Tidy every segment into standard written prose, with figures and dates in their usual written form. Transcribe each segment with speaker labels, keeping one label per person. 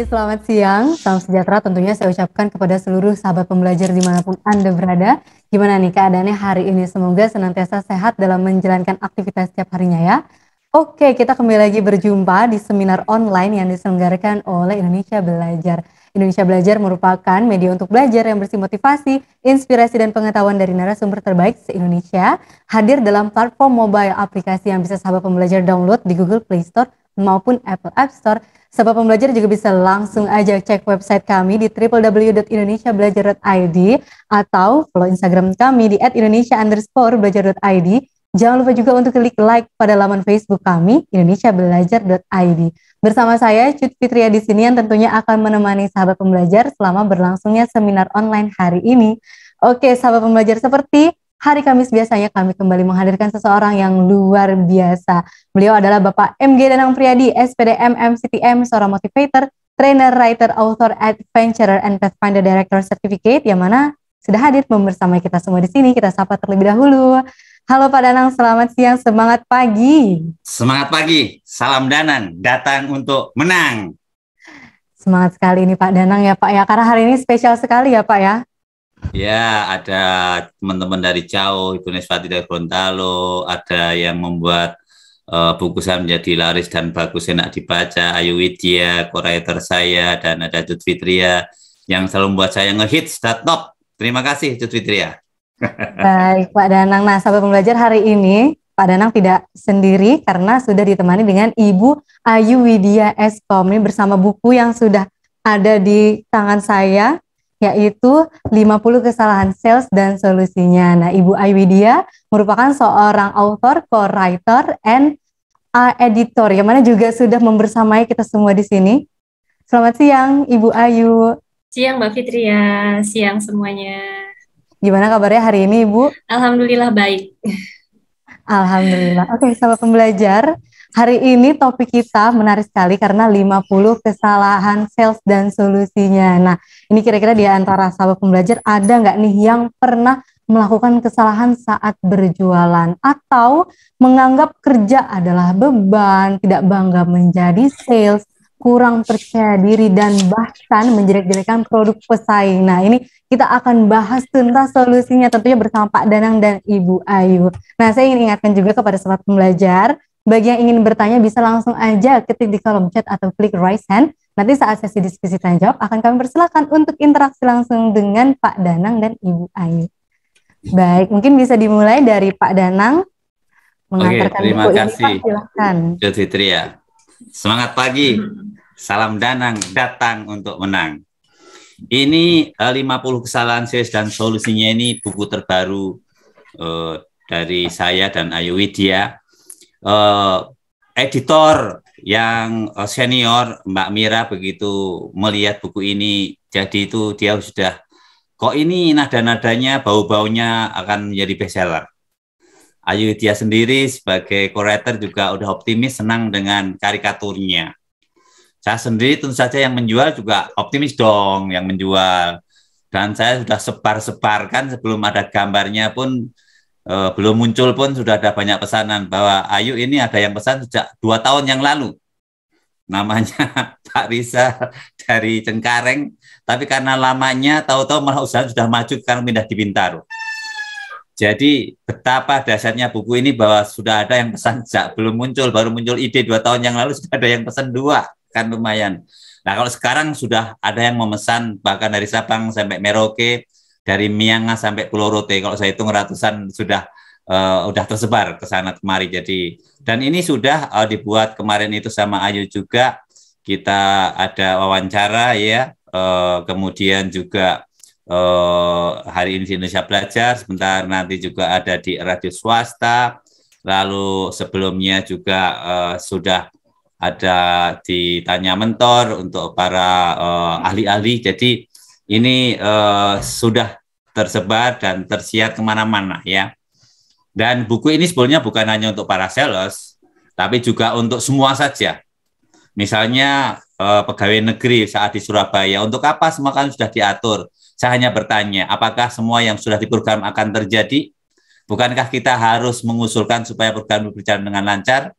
Speaker 1: Selamat siang, salam sejahtera tentunya saya ucapkan kepada seluruh sahabat pembelajar dimanapun Anda berada. Gimana nih keadaannya hari ini? Semoga senantiasa sehat dalam menjalankan aktivitas setiap harinya ya. Oke, kita kembali lagi berjumpa di seminar online yang diselenggarakan oleh Indonesia Belajar. Indonesia Belajar merupakan media untuk belajar yang bersih motivasi, inspirasi dan pengetahuan dari narasumber terbaik se-Indonesia, hadir dalam platform mobile aplikasi yang bisa sahabat pembelajar download di Google Play Store maupun Apple App Store. Sahabat pembelajar juga bisa langsung aja cek website kami di www.indonesiabelajar.id atau follow Instagram kami di @indonesia_belajar.id. Jangan lupa juga untuk klik like pada laman Facebook kami indonesiabelajar.id. Bersama saya Cut Fitria di sini yang tentunya akan menemani sahabat pembelajar selama berlangsungnya seminar online hari ini. Oke, sahabat pembelajar, seperti hari Kamis biasanya kami kembali menghadirkan seseorang yang luar biasa. Beliau adalah Bapak MG Danang Priyadi, SPDM MCTM, seorang motivator, trainer, writer, author, adventurer, and pathfinder director certificate yang mana sudah hadir bersama kita semua di sini. Kita sapa terlebih dahulu. Halo Pak Danang, selamat siang, semangat pagi.
Speaker 2: Semangat pagi, salam Danang, datang untuk menang.
Speaker 1: Semangat sekali ini Pak Danang ya Pak ya, karena hari ini spesial sekali ya Pak ya.
Speaker 2: Ya, ada teman-teman dari jauh, Ibu Neswati dari Gorontalo, ada yang membuat buku saya menjadi laris dan bagus enak dibaca, Ayu Widya, co-writer saya, dan ada Cut Fitria yang selalu membuat saya ngehits dan top. Terima kasih Cut Fitria.
Speaker 1: Baik Pak Danang, nah sahabat pembelajar, hari ini Pak Danang tidak sendiri karena sudah ditemani dengan Ibu Ayu Widya Eskom. Ini bersama buku yang sudah ada di tangan saya, yaitu 50 kesalahan sales dan solusinya. Nah, Ibu Ayu Widya merupakan seorang author, co-writer, and editor, yang mana juga sudah membersamai kita semua di sini. Selamat siang, Ibu Ayu.
Speaker 3: Siang Mbak Fitria, siang semuanya.
Speaker 1: Gimana kabarnya hari ini, Ibu?
Speaker 3: Alhamdulillah baik.
Speaker 1: Alhamdulillah. Oke, sahabat pembelajar, hari ini topik kita menarik sekali karena 50 kesalahan sales dan solusinya. Nah, ini kira-kira di antara sahabat pembelajar ada nggak nih yang pernah melakukan kesalahan saat berjualan atau menganggap kerja adalah beban, tidak bangga menjadi sales, kurang percaya diri, dan bahkan menjelek-jelekan produk pesaing. Nah, ini kita akan bahas tentang solusinya tentunya bersama Pak Danang dan Ibu Ayu. Nah, saya ingin ingatkan juga kepada sahabat pembelajar, bagi yang ingin bertanya bisa langsung aja ketik di kolom chat atau klik raise hand. Nanti saat sesi diskusi tanya jawab akan kami persilakan untuk interaksi langsung dengan Pak Danang dan Ibu Ayu. Baik, mungkin bisa dimulai dari Pak Danang mengantarkan
Speaker 2: terima
Speaker 1: buku
Speaker 2: kasih,
Speaker 1: ini, Pak, silakan.
Speaker 2: Cut Fitria. Semangat pagi, salam Danang, datang untuk menang. Ini 50 kesalahan sales dan solusinya, ini buku terbaru dari saya dan Ayu Widya. Editor yang senior Mbak Mira begitu melihat buku ini, jadi itu dia sudah, kok ini nada-nadanya, bau-baunya akan menjadi bestseller. Ayu Widya sendiri sebagai co-writer juga udah optimis, senang dengan karikaturnya. Saya sendiri tentu saja yang menjual juga optimis dong yang menjual. Dan saya sudah sebar-sebarkan sebelum ada gambarnya pun, belum muncul pun sudah ada banyak pesanan bahwa Ayu ini ada yang pesan sejak 2 tahun yang lalu. Namanya Pak Risa dari Cengkareng, tapi karena lamanya tahu-tahu malah usaha sudah maju karena pindah di Bintaro. Jadi betapa dasarnya buku ini bahwa sudah ada yang pesan sejak belum muncul, baru muncul ide 2 tahun yang lalu sudah ada yang pesan 2, kan lumayan. Nah, kalau sekarang sudah ada yang memesan bahkan dari Sabang sampai Merauke, dari Miangas sampai Pulau Rote, kalau saya hitung ratusan sudah tersebar ke sana kemari. Jadi, dan ini sudah dibuat kemarin itu sama Ayu juga, kita ada wawancara ya, kemudian juga hari ini di Indonesia Belajar, sebentar nanti juga ada di radio swasta, lalu sebelumnya juga sudah ada di Tanya Mentor untuk para ahli-ahli. Jadi ini sudah tersebar dan tersiar kemana-mana ya. Dan buku ini sebenarnya bukan hanya untuk para sales, tapi juga untuk semua saja. Misalnya pegawai negeri saat di Surabaya, untuk apa semua kan sudah diatur. Saya hanya bertanya, apakah semua yang sudah diprogram akan terjadi? Bukankah kita harus mengusulkan supaya program berjalan dengan lancar?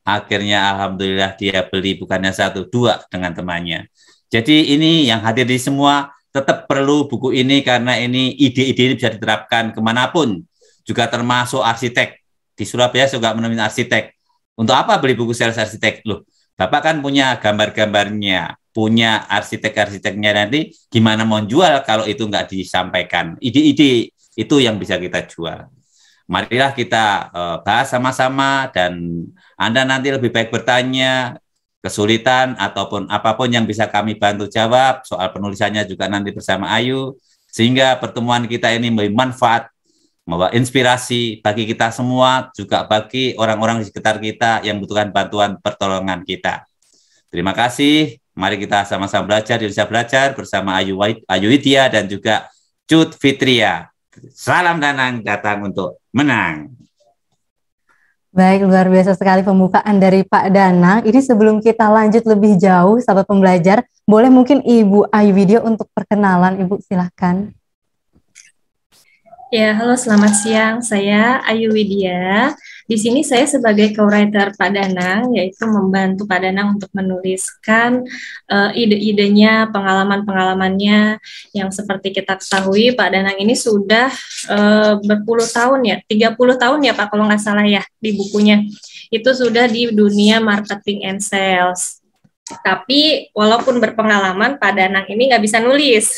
Speaker 2: Akhirnya alhamdulillah dia beli bukannya 1, 2 dengan temannya. Jadi ini yang hadir di semua tetap perlu buku ini karena ini ide-ide ini bisa diterapkan kemanapun, juga termasuk arsitek. Di Surabaya juga menemukan arsitek. Untuk apa beli buku sales arsitek? Loh, Bapak kan punya gambar-gambarnya, punya arsitek-arsiteknya, nanti gimana mau jual kalau itu nggak disampaikan. Ide-ide itu yang bisa kita jual. Marilah kita bahas sama-sama dan Anda nanti lebih baik bertanya, kesulitan ataupun apapun yang bisa kami bantu jawab, soal penulisannya juga nanti bersama Ayu, sehingga pertemuan kita ini bermanfaat, membawa inspirasi bagi kita semua, juga bagi orang-orang di sekitar kita yang membutuhkan bantuan pertolongan kita. Terima kasih, mari kita sama-sama belajar, Indonesia Belajar bersama Ayu Widya dan juga Cut Fitria. Salam Danang datang untuk menang.
Speaker 1: Baik, luar biasa sekali pembukaan dari Pak Danang. Ini sebelum kita lanjut lebih jauh, sahabat pembelajar, boleh mungkin Ibu Ayu Widya untuk perkenalan, Ibu silahkan.
Speaker 3: Ya, halo selamat siang. Saya Ayu Widya. Di sini saya sebagai co-writer Pak Danang, yaitu membantu Pak Danang untuk menuliskan ide-idenya, pengalaman-pengalamannya yang seperti kita ketahui Pak Danang ini sudah berpuluh tahun ya, 30 tahun ya Pak kalau nggak salah ya di bukunya. Itu sudah di dunia marketing and sales. Tapi walaupun berpengalaman, Pak Danang ini nggak bisa nulis.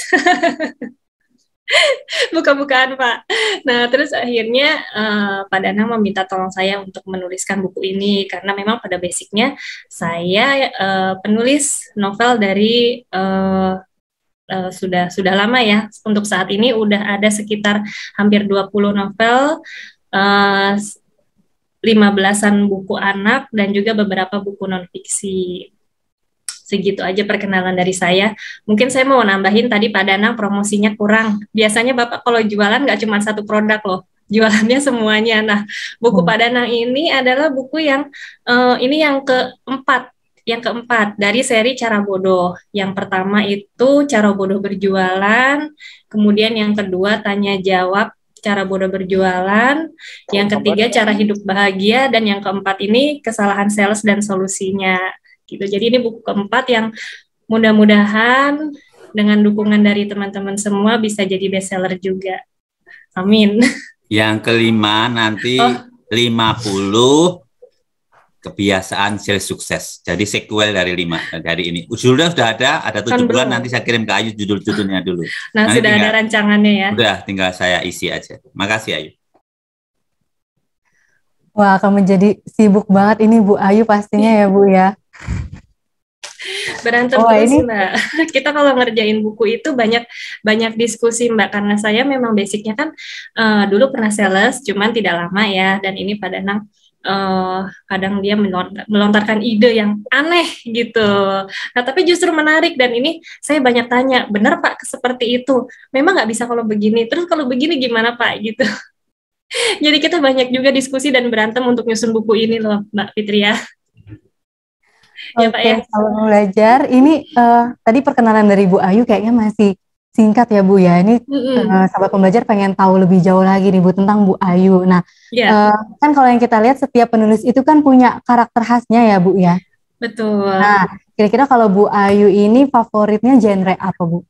Speaker 3: Buka-bukaan Pak. Nah terus akhirnya Pak Danang meminta tolong saya untuk menuliskan buku ini karena memang pada basicnya saya penulis novel dari sudah lama ya. Untuk saat ini udah ada sekitar hampir 20 novel, 15-an buku anak dan juga beberapa buku non-fiksi. Segitu aja perkenalan dari saya. Mungkin saya mau nambahin tadi Pak Danang promosinya kurang. Biasanya Bapak kalau jualan nggak cuma satu produk loh, jualannya semuanya. Nah, buku Pak Danang ini adalah buku yang ini yang keempat dari seri Cara Bodoh. Yang pertama itu Cara Bodoh Berjualan, kemudian yang kedua Tanya Jawab Cara Bodoh Berjualan, yang ketiga Cara Hidup Bahagia, dan yang keempat ini Kesalahan Sales dan Solusinya. Gitu. Jadi ini buku keempat yang mudah-mudahan dengan dukungan dari teman-teman semua bisa jadi bestseller juga. Amin.
Speaker 2: Yang kelima nanti 50 kebiasaan sales sukses. Jadi sequel dari 5 dari ini. Judulnya sudah ada 7 bulan, nanti saya kirim ke Ayu judul-judulnya dulu.
Speaker 3: Nah, nanti sudah tinggal, ada rancangannya ya.
Speaker 2: Udah, tinggal saya isi aja. Makasih Ayu.
Speaker 1: Wah, akan menjadi sibuk banget ini Bu Ayu pastinya ya Bu ya.
Speaker 3: Berantem terus ini Mbak. Kita kalau ngerjain buku itu banyak diskusi Mbak, karena saya memang basicnya kan dulu pernah sales, cuman tidak lama ya, dan ini Pak Danang kadang dia melontarkan ide yang aneh gitu. Nah tapi justru menarik, dan ini saya banyak tanya, benar Pak seperti itu? Memang nggak bisa kalau begini, terus kalau begini gimana Pak gitu. Jadi kita banyak juga diskusi dan berantem untuk nyusun buku ini loh Mbak Fitria.
Speaker 1: Ya, Pak, ya. Kalau belajar ini tadi perkenalan dari Bu Ayu kayaknya masih singkat ya Bu ya. Ini sahabat pembelajar pengen tahu lebih jauh lagi nih Bu tentang Bu Ayu. Nah, kan kalau yang kita lihat setiap penulis itu kan punya karakter khasnya ya Bu ya.
Speaker 3: Betul.
Speaker 1: Nah, kira-kira kalau Bu Ayu ini favoritnya genre apa Bu?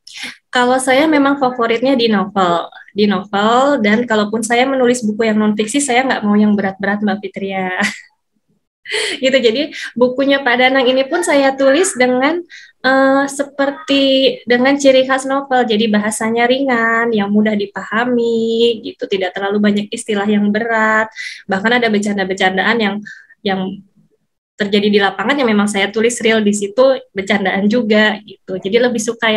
Speaker 3: Kalau saya memang favoritnya di novel, dan kalaupun saya menulis buku yang non fiksi, saya nggak mau yang berat-berat Mbak Fitria. Gitu. Jadi bukunya Pak Danang ini pun saya tulis dengan seperti dengan ciri khas novel. Jadi bahasanya ringan, yang mudah dipahami, gitu. Tidak terlalu banyak istilah yang berat. Bahkan ada bercanda-bercandaan yang terjadi di lapangan yang memang saya tulis real di situ, bercandaan juga, gitu. Jadi lebih suka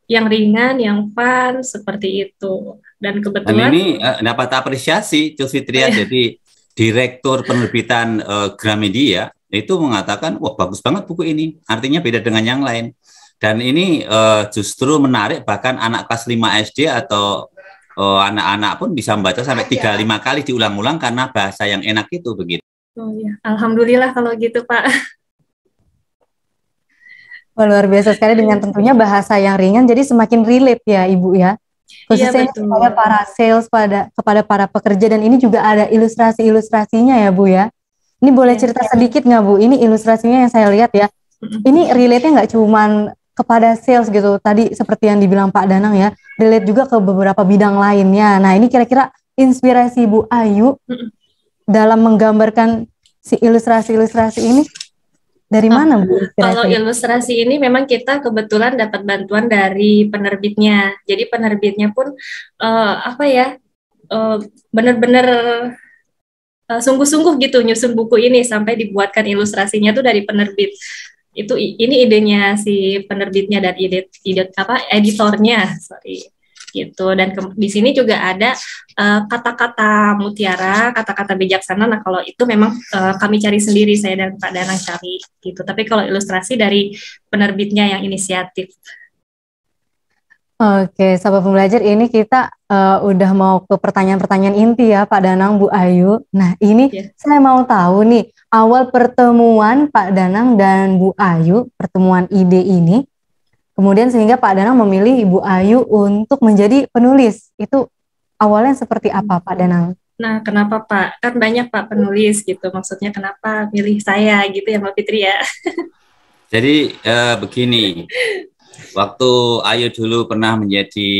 Speaker 3: yang ringan, yang fun seperti itu. Dan kebetulan
Speaker 2: ini dapat apresiasi Cut Fitria. Jadi Direktur penerbitan Gramedia itu mengatakan, wah bagus banget buku ini, artinya beda dengan yang lain. Dan ini justru menarik, bahkan anak kelas 5 SD atau anak-anak pun bisa membaca sampai 3-5 kali diulang-ulang karena bahasa yang enak itu begitu.
Speaker 3: Oh ya, alhamdulillah kalau gitu Pak.
Speaker 1: Wah, luar biasa sekali dengan tentunya bahasa yang ringan, jadi semakin relate ya Ibu ya. Khususnya kepada para sales, kepada para pekerja, dan ini juga ada ilustrasi-ilustrasinya ya Bu ya. Ini boleh cerita sedikit nggak Bu? Ini ilustrasinya yang saya lihat ya. Ini relate-nya nggak cuman kepada sales gitu. Tadi seperti yang dibilang Pak Danang ya, relate juga ke beberapa bidang lainnya. Nah, ini kira-kira inspirasi Bu Ayu dalam menggambarkan si ilustrasi-ilustrasi ini dari mana Bu?
Speaker 3: Kalau ilustrasi ini memang kita kebetulan dapat bantuan dari penerbitnya. Jadi penerbitnya pun benar-benar sungguh-sungguh gitu nyusun buku ini sampai dibuatkan ilustrasinya tuh dari penerbit. Ini idenya si penerbitnya dan editornya, sorry. Gitu. Dan di sini juga ada kata-kata mutiara, kata-kata bijaksana. Nah, kalau itu memang kami cari sendiri, saya dan Pak Danang cari gitu. Tapi kalau ilustrasi dari penerbitnya yang inisiatif.
Speaker 1: Oke, sahabat pembelajar, ini kita udah mau ke pertanyaan-pertanyaan inti ya Pak Danang, Bu Ayu. Nah, ini saya mau tahu nih, awal pertemuan Pak Danang dan Bu Ayu, pertemuan ide ini, kemudian sehingga Pak Danang memilih Ibu Ayu untuk menjadi penulis. Itu awalnya seperti apa Pak Danang?
Speaker 3: Nah, kenapa Pak? Kan banyak Pak penulis gitu. Maksudnya kenapa milih saya gitu ya Mbak Fitri ya?
Speaker 2: Jadi begini, waktu Ayu dulu pernah menjadi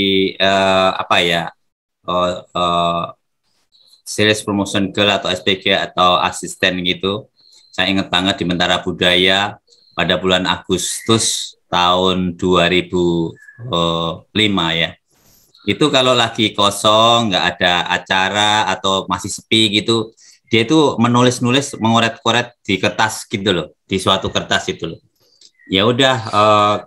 Speaker 2: sales promotion girl atau SPG atau asisten gitu. Saya ingat banget di Mentara Budaya pada bulan Agustus tahun 2005 ya. Itu kalau lagi kosong, nggak ada acara atau masih sepi gitu, dia itu menulis-nulis, mengoret-koret di kertas gitu loh, di suatu kertas itu loh. Ya udah,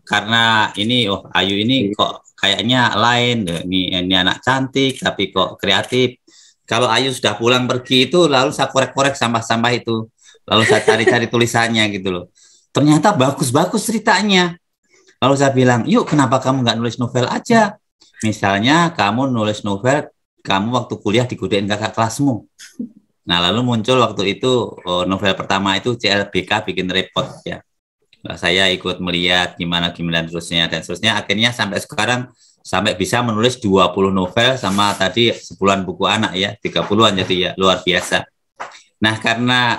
Speaker 2: karena ini Ayu ini kok kayaknya lain, ini anak cantik tapi kok kreatif. Kalau Ayu sudah pulang pergi itu, lalu saya korek-korek sampah-sampah itu, lalu saya cari-cari tulisannya gitu loh. Ternyata bagus-bagus ceritanya. Lalu saya bilang, yuk kenapa kamu nggak nulis novel aja? Misalnya kamu nulis novel, kamu waktu kuliah digodain kakak kelasmu. Nah, lalu muncul waktu itu novel pertama itu CLBK bikin repot ya. Saya ikut melihat gimana terusnya dan seterusnya. Akhirnya sampai sekarang sampai bisa menulis 20 novel sama tadi 10-an buku anak ya, 30-an, jadi ya luar biasa. Nah, karena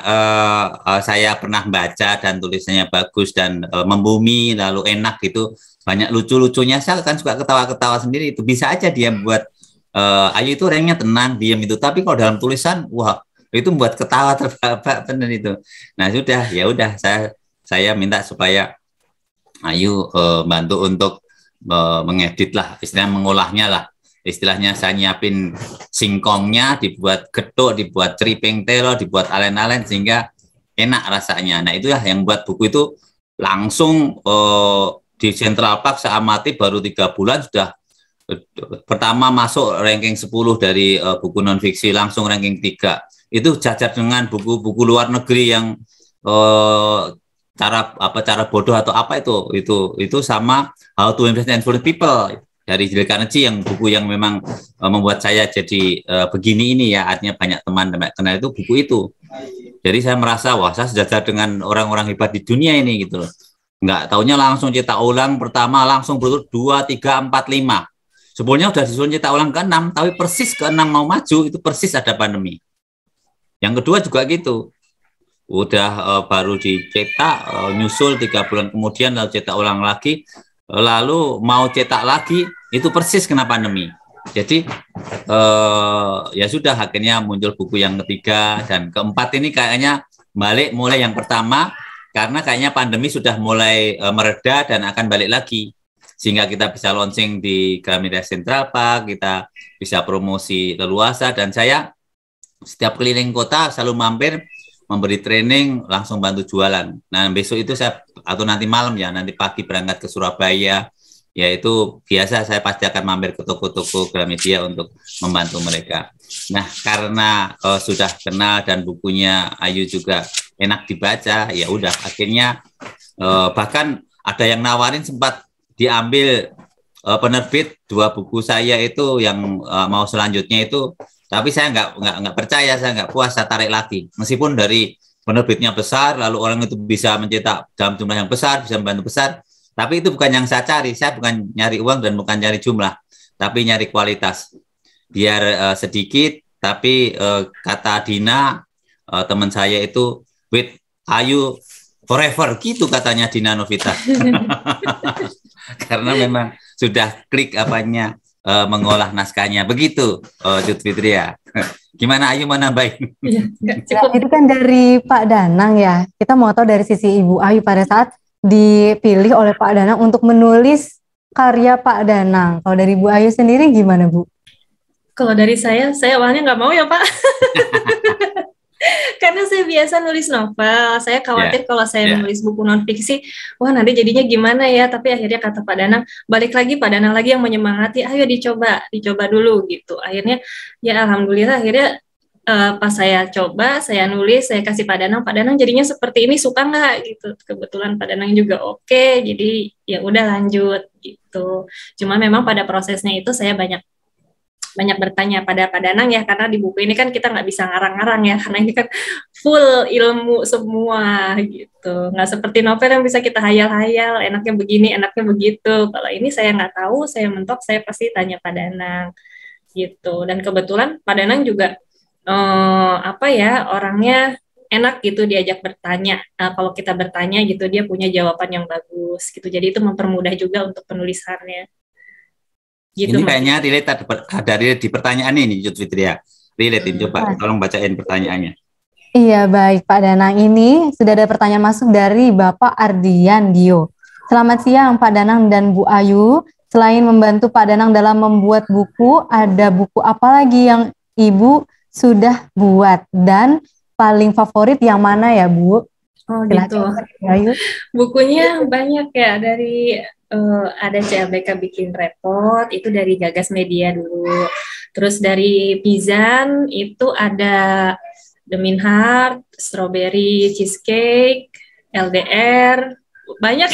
Speaker 2: saya pernah baca dan tulisannya bagus dan membumi lalu enak gitu, banyak lucu-lucunya, saya kan suka ketawa-ketawa sendiri. Itu bisa aja dia buat Ayu itu orangnya tenang, diam itu, tapi kalau dalam tulisan wah, itu membuat ketawa terbahak benar itu. Nah, sudah ya udah saya minta supaya Ayu bantu untuk mengedit lah, istilahnya mengolahnya lah. Istilahnya saya nyiapin singkongnya, dibuat gedok, dibuat ceriping telo, dibuat alen-alen sehingga enak rasanya. Nah, itulah yang buat buku itu langsung di Central Park saya amati baru 3 bulan sudah pertama masuk ranking 10 dari buku non-fiksi, langsung ranking 3. Itu jajar dengan buku-buku luar negeri yang cara bodoh atau apa itu sama How to Invest and Influence People dari Dale Carnegie, yang buku yang memang membuat saya jadi begini ini ya, artinya banyak teman kenal itu buku itu. Jadi saya merasa wah, saya sejajar dengan orang-orang hebat di dunia ini gitu loh. Nggak taunya langsung cetak ulang pertama langsung berturut 2, 3, 4, 5. Sebelumnya udah disuruh cetak ulang ke-6, tapi persis ke-6 mau maju itu persis ada pandemi. Yang kedua juga gitu. Udah baru dicetak, nyusul 3 bulan kemudian lalu cetak ulang lagi, lalu mau cetak lagi itu persis kena pandemi. Jadi ya sudah, akhirnya muncul buku yang ketiga dan keempat ini kayaknya balik mulai yang pertama karena kayaknya pandemi sudah mulai mereda dan akan balik lagi, sehingga kita bisa launching di Gramedia Central Park, kita bisa promosi leluasa, dan saya setiap keliling kota selalu mampir memberi training, langsung bantu jualan. Nah, besok itu saya, atau nanti malam ya, nanti pagi berangkat ke Surabaya, yaitu biasa saya pasti akan mampir ke toko-toko Gramedia untuk membantu mereka. Nah, karena sudah kenal dan bukunya Ayu juga enak dibaca, ya udah akhirnya bahkan ada yang nawarin sempat diambil penerbit 2 buku saya itu yang mau selanjutnya itu. Tapi saya nggak percaya, saya nggak puas, saya tarik lagi. Meskipun dari penerbitnya besar, lalu orang itu bisa mencetak dalam jumlah yang besar, bisa membantu besar, tapi itu bukan yang saya cari. Saya bukan nyari uang dan bukan nyari jumlah, tapi nyari kualitas. Biar sedikit, tapi kata Dina, teman saya itu, Ayu forever gitu katanya Dina Novita. Karena memang sudah klik apanya mengolah naskahnya begitu, Cut Fitria. Gimana Ayu mana baik?
Speaker 3: Ya,
Speaker 1: cukup. Itu kan dari Pak Danang ya. Kita mau tahu dari sisi Ibu Ayu pada saat dipilih oleh Pak Danang untuk menulis karya Pak Danang. Kalau dari Bu Ayu sendiri gimana Bu?
Speaker 3: Kalau dari saya awalnya nggak mau ya Pak. Karena saya biasa nulis novel, saya khawatir kalau saya nulis buku non-fiksi, wah nanti jadinya gimana ya, tapi akhirnya kata Pak Danang, balik lagi Pak Danang lagi yang menyemangati, ayo dicoba dulu gitu. Akhirnya ya alhamdulillah akhirnya pas saya coba, saya nulis, saya kasih Pak Danang jadinya seperti ini, suka nggak gitu. Kebetulan Pak Danang juga oke, jadi ya udah lanjut gitu. Cuma memang pada prosesnya itu saya banyak bertanya pada Pak Danang ya, karena di buku ini kan kita nggak bisa ngarang-ngarang ya, karena ini kan full ilmu semua gitu, nggak seperti novel yang bisa kita hayal-hayal, enaknya begini, enaknya begitu. Kalau ini saya nggak tahu, saya mentok, saya pasti tanya Pak Danang gitu. Dan kebetulan Pak Danang juga orangnya enak gitu diajak bertanya. Kalau kita bertanya gitu, dia punya jawaban yang bagus gitu, jadi itu mempermudah juga untuk penulisannya. Gitu,
Speaker 2: ini kayaknya relate ada di pertanyaan ini, Cut Fitria. Relate, coba tolong bacain pertanyaannya.
Speaker 1: Iya, baik Pak Danang. Ini sudah ada pertanyaan masuk dari Bapak Ardian Dio. Selamat siang Pak Danang dan Bu Ayu. Selain membantu Pak Danang dalam membuat buku, ada buku apa lagi yang Ibu sudah buat? Dan paling favorit yang mana ya Bu?
Speaker 3: Oh gitu.
Speaker 1: Ayu.
Speaker 3: Bukunya banyak ya, dari ada CLBK Bikin Repot, itu dari Gagas Media dulu. Terus dari Pizan itu ada The Mean Heart, Strawberry Cheesecake, LDR, banyak.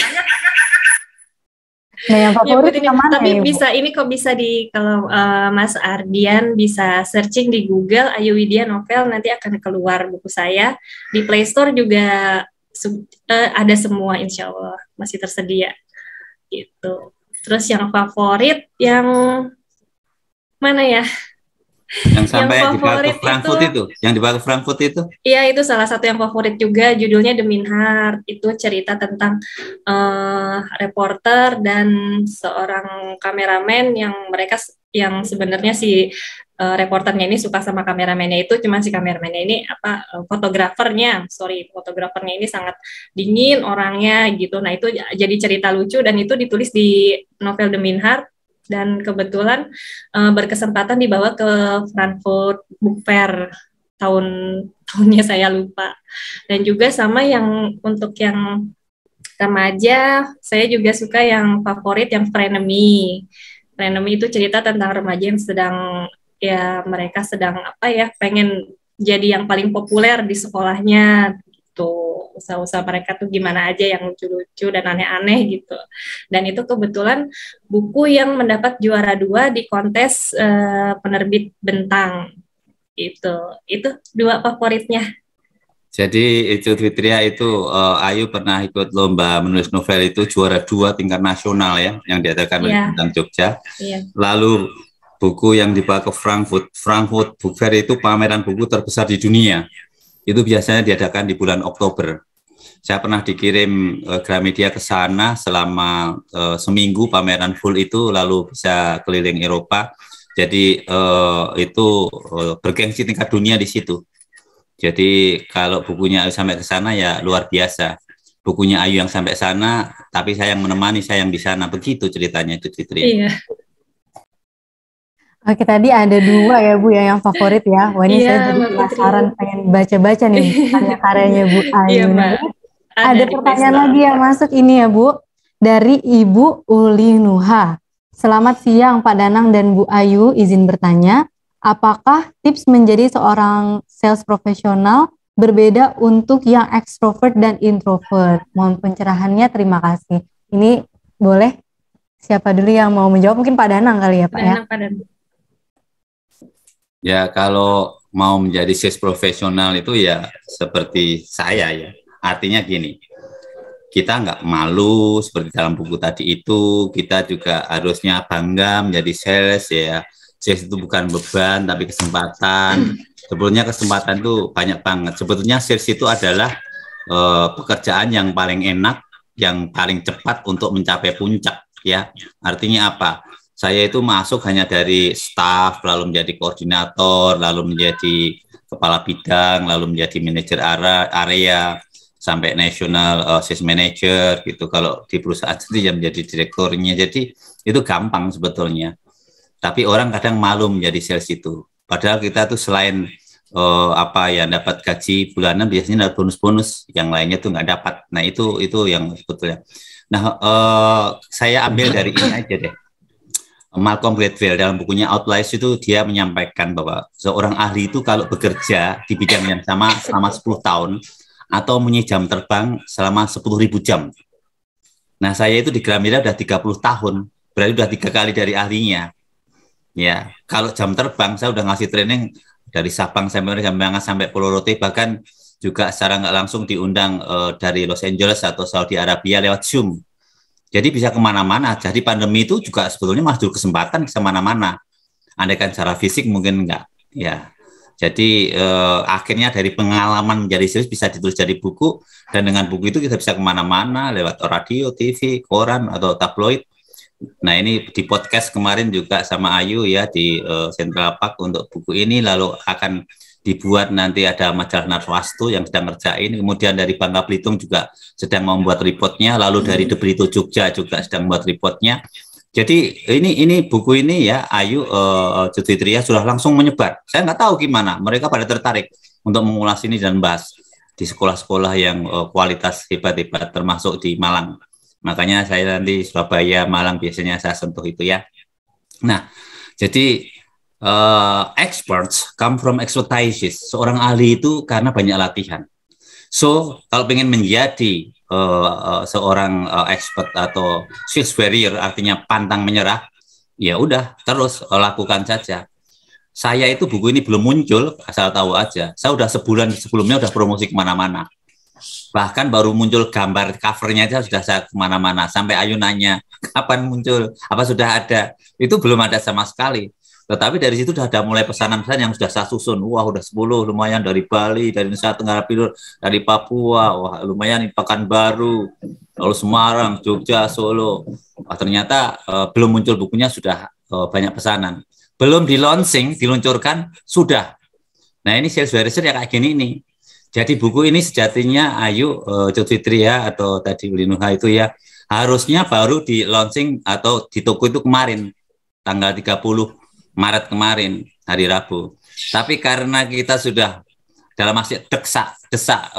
Speaker 1: Nah, yang favorit yang mana?
Speaker 3: Tapi bisa ini kok bisa kalau Mas Ardian bisa searching di Google Ayu Widya Novel, nanti akan keluar buku saya. Di Play Store juga ada semua, insya Allah masih tersedia gitu. Terus yang favorit yang mana ya?
Speaker 2: Yang sampai dibawa ke Frankfurt itu, yang dibawa ke Frankfurt itu? Iya,
Speaker 3: itu salah satu yang favorit juga. Judulnya The Mean Heart. Itu cerita tentang reporter dan seorang kameramen yang sebenarnya si reporternya ini suka sama kameramennya itu, cuman si kameramennya ini fotografernya ini sangat dingin orangnya gitu. Nah itu jadi cerita lucu dan itu ditulis di novel The Mean Heart. Dan kebetulan berkesempatan dibawa ke Frankfurt Book Fair, tahunnya saya lupa. Dan juga sama yang untuk yang remaja, saya juga suka yang favorit yang Frenemy. Frenemy itu cerita tentang remaja yang mereka sedang pengen jadi yang paling populer di sekolahnya gitu. Usaha-usaha mereka tuh gimana aja yang lucu-lucu dan aneh-aneh gitu. Dan itu kebetulan buku yang mendapat juara 2 di kontes penerbit Bentang. Itu 2 favoritnya.
Speaker 2: Jadi itu Fitria itu Ayu pernah ikut lomba menulis novel itu juara 2 tingkat nasional ya, yang diadakan oleh Bentang Jogja. Lalu buku yang dibawa ke Frankfurt Book Fair itu pameran buku terbesar di dunia. Itu biasanya diadakan di bulan Oktober. Saya pernah dikirim Gramedia ke sana selama seminggu pameran full itu, lalu bisa keliling Eropa. Jadi itu bergengsi tingkat dunia di situ. Jadi kalau bukunya Ayu sampai ke sana ya luar biasa. Bukunya Ayu yang sampai sana, tapi saya yang menemani, saya yang di sana. Begitu ceritanya itu, Fitri.
Speaker 3: Iya.
Speaker 1: Oke, tadi ada 2 ya Bu ya yang favorit ya. Wah ini saya jadi penasaran pengen baca-baca nih karya-karyanya Bu Ayu.
Speaker 3: Iya, Mbak.
Speaker 1: Ada pertanyaan lagi yang masuk ini ya Bu, dari Ibu Uli Nuha. Selamat siang Pak Danang dan Bu Ayu, izin bertanya, apakah tips menjadi seorang sales profesional berbeda untuk yang ekstrovert dan introvert? Mohon pencerahannya, terima kasih. Ini boleh siapa dulu yang mau menjawab? Mungkin Pak Danang kali ya Pak ya?
Speaker 3: Pak Danang.
Speaker 2: Ya kalau mau menjadi sales profesional itu ya seperti saya ya. Artinya gini, kita nggak malu seperti dalam buku tadi itu, kita juga harusnya bangga menjadi sales ya. Sales itu bukan beban tapi kesempatan. Sebetulnya kesempatan itu banyak banget. Sebetulnya sales itu adalah pekerjaan yang paling enak, yang paling cepat untuk mencapai puncak, ya. Artinya apa? Saya itu masuk hanya dari staff, lalu menjadi koordinator, lalu menjadi kepala bidang, lalu menjadi manajer area, sampai national sales manager gitu. Kalau di perusahaan itu yang menjadi direkturnya. Jadi itu gampang sebetulnya. Tapi orang kadang malu menjadi sales itu. Padahal kita tuh selain dapat gaji bulanan, biasanya ada bonus-bonus, yang lainnya tuh nggak dapat. Nah itu yang sebetulnya. Nah saya ambil dari ini aja deh. Malcolm Gladwell dalam bukunya Outliers itu dia menyampaikan bahwa seorang ahli itu kalau bekerja di bidang yang sama selama 10 tahun atau punya jam terbang selama 10.000 jam. Nah saya itu di Gramila udah 30 tahun, berarti udah 3 kali dari ahlinya. Ya, kalau jam terbang saya udah ngasih training dari Sabang sampai Pulau Rote, bahkan juga secara nggak langsung diundang dari Los Angeles atau Saudi Arabia lewat Zoom. Jadi bisa kemana-mana. Jadi pandemi itu juga sebetulnya masih kesempatan ke mana-mana. Andaikan secara fisik mungkin enggak. Ya, jadi akhirnya dari pengalaman menjadi sales bisa ditulis jadi buku, dan dengan buku itu kita bisa kemana-mana lewat radio, TV, koran atau tabloid. Nah ini di podcast kemarin juga sama Ayu ya di Central Park untuk buku ini, lalu akan dibuat nanti ada majalah Narwastu yang sedang ngerjain, kemudian dari Bangka Belitung juga sedang membuat reportnya, lalu dari The Brito Jogja juga sedang membuat reportnya. Jadi ini buku ini ya Ayu Juditria sudah langsung menyebar. Saya nggak tahu gimana mereka pada tertarik untuk mengulas ini dan bahas di sekolah-sekolah yang kualitas hebat-hebat termasuk di Malang. Makanya saya nanti Surabaya, Malang biasanya saya sentuh itu ya. Nah, jadi experts come from expertise. Seorang ahli itu karena banyak latihan. So, kalau pengen menjadi seorang expert atau sales warrior, artinya pantang menyerah, ya udah terus lakukan saja. Saya itu buku ini belum muncul, asal tahu aja. Saya udah sebulan sebelumnya udah promosi kemana-mana. Bahkan baru muncul gambar covernya aja sudah saya kemana-mana. Sampai Ayu nanya, kapan muncul? Apa sudah ada? Itu belum ada sama sekali. Tetapi dari situ sudah ada mulai pesanan-pesanan yang sudah saya susun. Wah, udah 10 lumayan dari Bali, dari Nusa Tenggara Timur, dari Papua. Wah, lumayan di Pekanbaru, lalu Semarang, Jogja, Solo. Wah, ternyata belum muncul bukunya sudah banyak pesanan. Belum di launching, diluncurkan, sudah. Nah, ini sales warrior ya kayak gini nih. Jadi buku ini sejatinya Ayu Juditria atau tadi Linuha itu ya harusnya baru di launching atau di toko itu kemarin tanggal 30 Maret kemarin hari Rabu. Tapi karena kita sudah dalam masih desak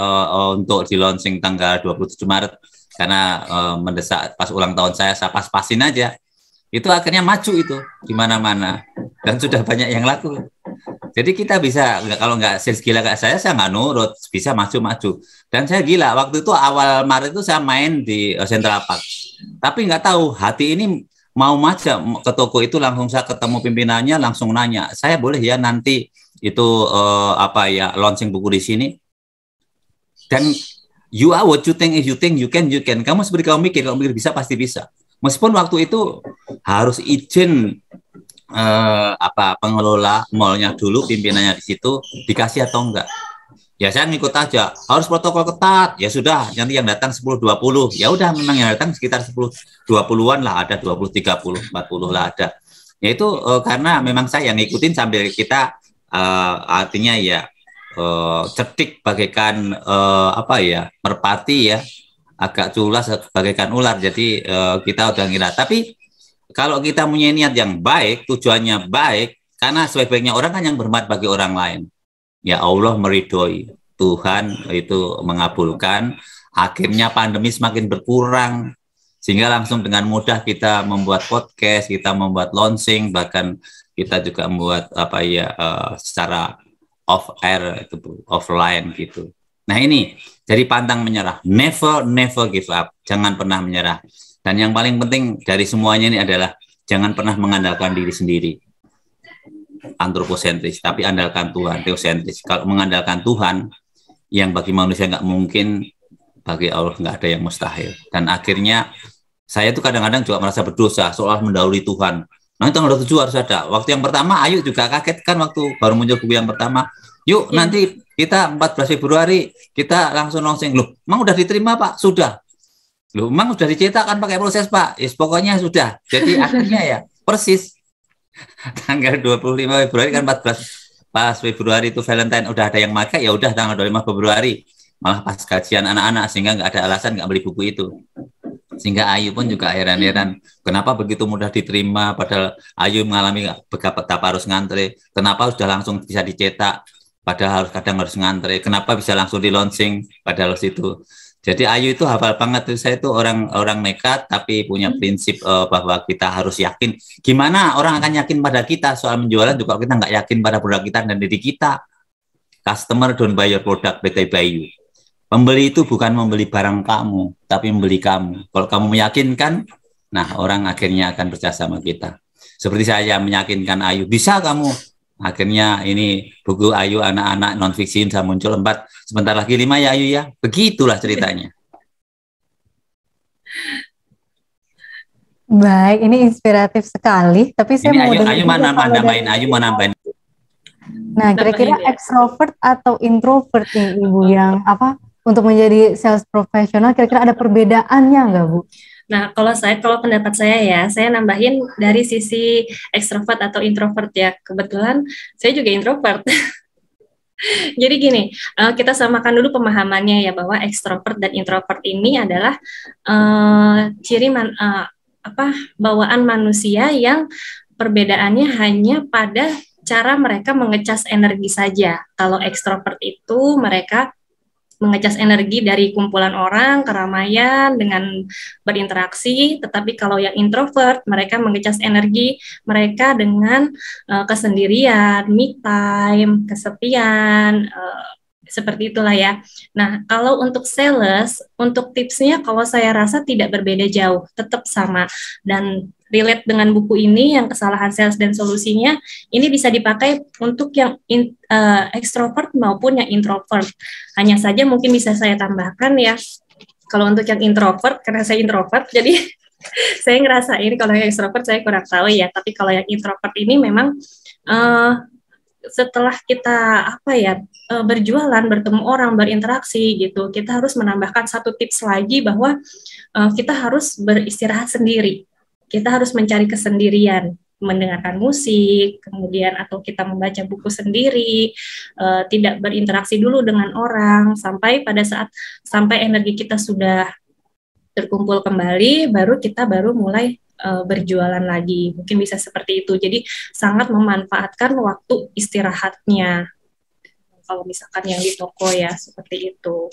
Speaker 2: untuk di launching tanggal 27 Maret karena mendesak pas ulang tahun saya pas-pasin aja. Itu akhirnya maju itu di mana-mana dan sudah banyak yang laku. Jadi kita bisa, kalau nggak sales gila kayak saya nggak nurut, bisa maju-maju. Dan saya gila, waktu itu awal Maret itu saya main di Central Park. Tapi nggak tahu, hati ini mau maju ke toko itu, langsung saya ketemu pimpinannya, langsung nanya, saya boleh ya nanti itu launching buku di sini? Dan you are what you think, if you think you can. Kamu seperti kamu mikir, kalau mikir bisa, pasti bisa. Meskipun waktu itu harus izin pengelola mallnya dulu, pimpinannya di situ dikasih atau enggak. Ya saya ngikut aja, harus protokol ketat. Ya sudah, nanti yang datang 10-20. Ya udah, memang yang datang sekitar 10-20-an lah, ada 20-30-40 lah ada. Yaitu karena memang saya yang ngikutin sambil kita artinya ya cerdik bagaikan merpati ya, agak culas bagaikan ular. Jadi kita udah ngira. Tapi kalau kita punya niat yang baik, tujuannya baik, karena sebaik-baiknya orang kan yang bermanfaat bagi orang lain. Ya Allah meridhoi, Tuhan itu mengabulkan, akhirnya pandemi semakin berkurang, sehingga langsung dengan mudah kita membuat podcast, kita membuat launching, bahkan kita juga membuat secara off-air, offline gitu. Nah ini, jadi pantang menyerah, never give up, jangan pernah menyerah. Dan yang paling penting dari semuanya ini adalah jangan pernah mengandalkan diri sendiri, antroposentris, tapi andalkan Tuhan, teosentris. Kalau mengandalkan Tuhan, yang bagi manusia nggak mungkin, bagi Allah nggak ada yang mustahil. Dan akhirnya saya tuh kadang-kadang juga merasa berdosa, seolah mendahului Tuhan. Nah, tanggal 27 harus ada. Waktu yang pertama Ayu juga kaget kan waktu baru muncul buku yang pertama. Yuk, nanti kita 14 Februari kita langsung launching. Loh, emang udah diterima, Pak? Sudah. Loh, emang udah dicetak kan pakai proses, Pak? Yes, pokoknya sudah. Jadi akhirnya ya persis tanggal 25 Februari kan 14 pas Februari itu Valentine udah ada yang pakai, ya udah tanggal 25 Februari malah pas gajian anak-anak sehingga nggak ada alasan nggak beli buku itu. Sehingga Ayu pun juga heran-heran kenapa begitu mudah diterima padahal Ayu mengalami betapa harus ngantre, kenapa sudah langsung bisa dicetak padahal kadang harus ngantre, kenapa bisa langsung di launching padahal situ. Jadi Ayu itu hafal banget tuh, saya itu orang nekat tapi punya prinsip bahwa kita harus yakin. Gimana orang akan yakin pada kita soal menjualan juga kita nggak yakin pada produk kita dan diri kita. Customer don't buy your product, but they buy you. Pembeli itu bukan membeli barang kamu, tapi membeli kamu. Kalau kamu meyakinkan, nah orang akhirnya akan percaya sama kita. Seperti saya meyakinkan Ayu, bisa kamu. Akhirnya ini buku Ayu anak-anak non-fiksi bisa muncul 4, sebentar lagi 5 ya Ayu ya. Begitulah ceritanya.
Speaker 1: Baik, ini inspiratif sekali. Tapi saya
Speaker 2: ini
Speaker 1: mau
Speaker 2: Ayu mana nambahin, Ayu mau nambahin.
Speaker 1: Nah, kira-kira extrovert atau introvert nih Ibu yang apa untuk menjadi sales profesional, kira-kira ada perbedaannya nggak Bu?
Speaker 3: Nah, kalau pendapat saya ya, saya nambahin dari sisi ekstrovert atau introvert ya. Kebetulan saya juga introvert. Jadi gini, kita samakan dulu pemahamannya ya bahwa ekstrovert dan introvert ini adalah ciri bawaan manusia yang perbedaannya hanya pada cara mereka mengecas energi saja. Kalau ekstrovert itu mereka mengecas energi dari kumpulan orang, keramaian, dengan berinteraksi. Tetapi kalau yang introvert, mereka mengecas energi mereka dengan kesendirian, me time, kesepian, seperti itulah ya. Nah, kalau untuk sales, untuk tipsnya kalau saya rasa tidak berbeda jauh, tetap sama. Dan relate dengan buku ini, yang kesalahan sales dan solusinya, ini bisa dipakai untuk yang extrovert maupun yang introvert. Hanya saja mungkin bisa saya tambahkan ya, kalau untuk yang introvert, karena saya introvert, jadi saya ngerasain kalau yang extrovert saya kurang tahu ya, tapi kalau yang introvert ini memang setelah kita berjualan, bertemu orang, berinteraksi gitu, kita harus menambahkan satu tips lagi bahwa kita harus beristirahat sendiri. Kita harus mencari kesendirian, mendengarkan musik, kemudian atau kita membaca buku sendiri, tidak berinteraksi dulu dengan orang sampai pada saat energi kita sudah terkumpul kembali, baru kita mulai berjualan lagi. Mungkin bisa seperti itu. Jadi sangat memanfaatkan waktu istirahatnya. Kalau misalkan yang di toko ya seperti itu.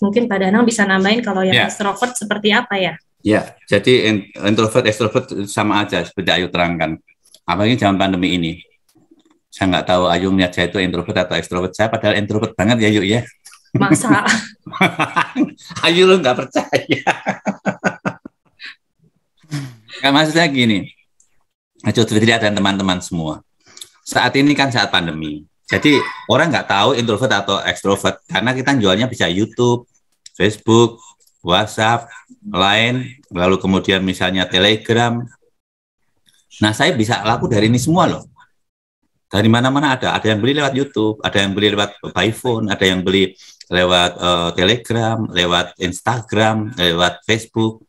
Speaker 3: Mungkin Pak Danang bisa nambahin kalau yang extrovert seperti apa ya?
Speaker 2: Ya, jadi introvert, extrovert sama aja seperti Ayu terangkan. Apalagi zaman pandemi ini. Saya nggak tahu Ayu melihat saya itu introvert atau extrovert. Saya padahal introvert banget ya, Yuk ya.
Speaker 3: Masa?
Speaker 2: Ayu lu nggak percaya. Nggak, maksudnya gini. Ayu Fitria dan teman-teman semua. Saat ini kan saat pandemi. Jadi orang nggak tahu introvert atau extrovert karena kita jualnya bisa YouTube, Facebook, WhatsApp, Line, lalu kemudian misalnya Telegram. Nah, saya bisa laku dari ini semua loh. Dari mana-mana ada yang beli lewat YouTube, ada yang beli lewat by phone, ada yang beli lewat Telegram, lewat Instagram, lewat Facebook.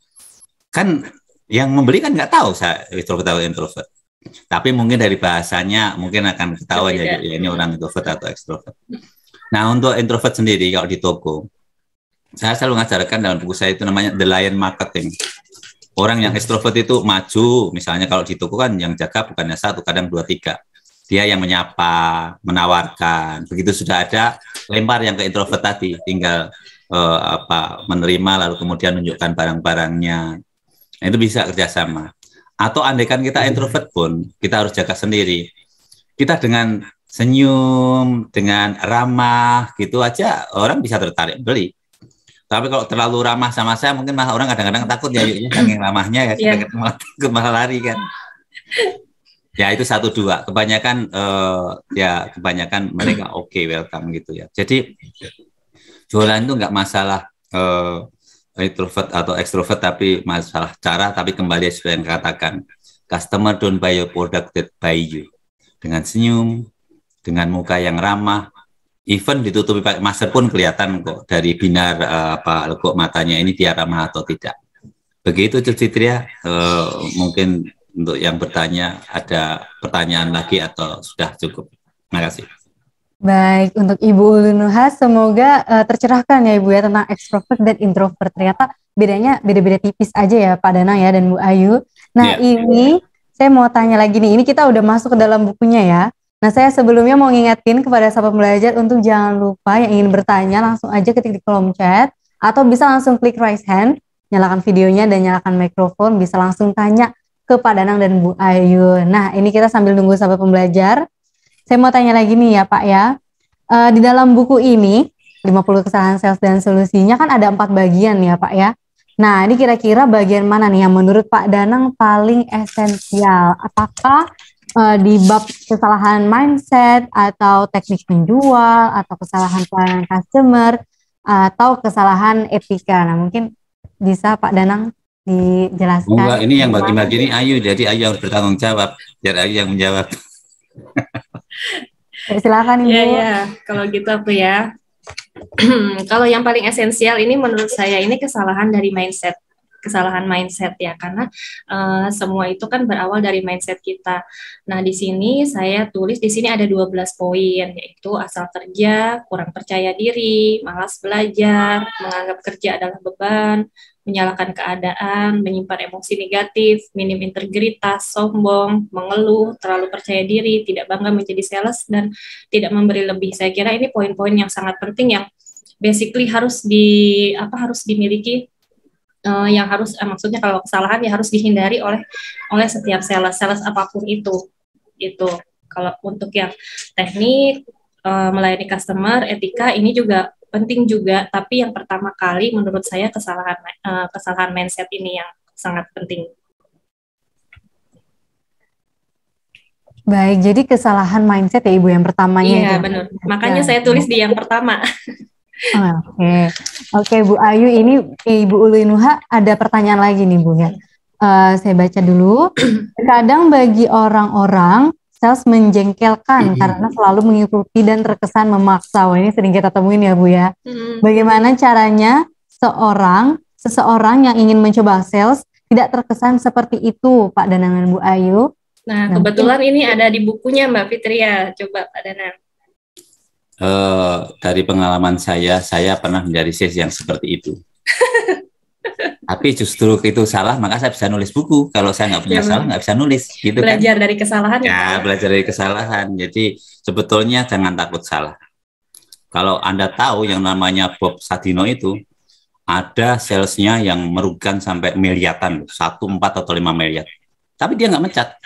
Speaker 2: Kan yang membeli kan nggak tahu saya extrovert atau introvert. Tapi mungkin dari bahasanya mungkin akan ketahuan ya ini orang introvert atau extrovert. Nah, untuk introvert sendiri kalau di toko, saya selalu mengajarkan dalam buku saya itu namanya The Lion Marketing. Orang yang ekstrovert itu maju, misalnya kalau di toko kan yang jaga bukannya 1, kadang 2, 3. Dia yang menyapa, menawarkan. Begitu sudah ada, lempar yang ke introvert tadi, tinggal menerima lalu kemudian menunjukkan barang-barangnya. Nah, itu bisa kerjasama. Atau andaikan kita introvert pun, kita harus jaga sendiri. Kita dengan senyum, dengan ramah, gitu aja orang bisa tertarik beli. Tapi kalau terlalu ramah sama saya, mungkin malah orang kadang-kadang takut ya, saking ramahnya ya, kita malah lari kan. Ya itu 1-2. Kebanyakan mereka oke, welcome gitu ya. Jadi jualan itu nggak masalah introvert atau extrovert, tapi masalah cara. Tapi kembali seperti yang katakan, customer don't buy your product, that buy you. Dengan senyum, dengan muka yang ramah, even ditutupi pakai masker pun kelihatan kok dari binar lekuk matanya ini dia ramah atau tidak. Begitu Cuk Fitria, mungkin untuk yang bertanya ada pertanyaan lagi atau sudah cukup? Terima kasih.
Speaker 1: Baik, untuk Ibu Ulu Nuha semoga tercerahkan ya Ibu ya tentang extrovert dan introvert. Ternyata bedanya beda-beda tipis aja ya Pak Danang ya dan Bu Ayu. Nah ini saya mau tanya lagi nih, ini kita udah masuk ke dalam bukunya ya. Nah saya sebelumnya mau ngingetin kepada sahabat pembelajar untuk jangan lupa yang ingin bertanya langsung aja ketik di kolom chat atau bisa langsung klik raise hand, nyalakan videonya dan nyalakan mikrofon, bisa langsung tanya ke Pak Danang dan Bu Ayu. Nah ini kita sambil nunggu sahabat pembelajar. Saya mau tanya lagi nih ya Pak ya, di dalam buku ini 50 kesalahan sales dan solusinya kan ada 4 bagian ya Pak ya. Nah ini kira-kira bagian mana nih yang menurut Pak Danang paling esensial? Apakah di bab kesalahan mindset atau teknik menjual atau kesalahan pelayanan customer atau kesalahan etika? Nah mungkin bisa Pak Danang dijelaskan.
Speaker 2: Enggak, ini yang bagi-bagi ini Ayu, jadi Ayu harus bertanggung jawab, biar Ayu yang menjawab.
Speaker 1: Silakan Ibu.
Speaker 3: Ya, kalau gitu aku ya. Kalau yang paling esensial ini menurut saya ini kesalahan dari mindset. Kesalahan mindset ya, karena semua itu kan berawal dari mindset kita. Nah, di sini saya tulis di sini ada 12 poin, yaitu asal kerja, kurang percaya diri, malas belajar, menganggap kerja adalah beban, menyalahkan keadaan, menyimpan emosi negatif, minim integritas, sombong, mengeluh, terlalu percaya diri, tidak bangga menjadi sales, dan tidak memberi lebih. Saya kira ini poin-poin yang sangat penting yang basically harus dimiliki, yang harus maksudnya kalau kesalahan ya harus dihindari oleh setiap sales apapun itu. Kalau untuk yang teknik, melayani customer, etika ini juga penting juga, tapi yang pertama kali menurut saya kesalahan mindset ini yang sangat penting.
Speaker 1: Baik, jadi kesalahan mindset ya Ibu yang pertamanya.
Speaker 3: Iya benar, makanya saya tulis di yang pertama.
Speaker 1: Oke, Bu Ayu, ini Ibu Ulu Nuha ada pertanyaan lagi nih Bu ya. Saya baca dulu. Kadang bagi orang-orang sales menjengkelkan karena selalu mengikuti dan terkesan memaksa. Wah, ini sering kita temuin ya Bu ya. Bagaimana caranya seseorang yang ingin mencoba sales tidak terkesan seperti itu Pak Danang dan Bu Ayu?
Speaker 3: Nah, kebetulan ini ada di bukunya Mbak Fitria. Coba Pak Danang.
Speaker 2: Dari pengalaman saya pernah menjadi sales yang seperti itu. Tapi justru itu salah, maka saya bisa nulis buku. Kalau saya nggak punya salah, nggak bisa nulis. Gitu
Speaker 3: belajar
Speaker 2: kan?
Speaker 3: dari kesalahan.
Speaker 2: Ya, belajar dari kesalahan. Jadi sebetulnya jangan takut salah. Kalau Anda tahu yang namanya Bob Sadino itu, ada salesnya yang merugikan sampai miliaran, 1, 4, atau 5 miliar. Tapi dia nggak mencat.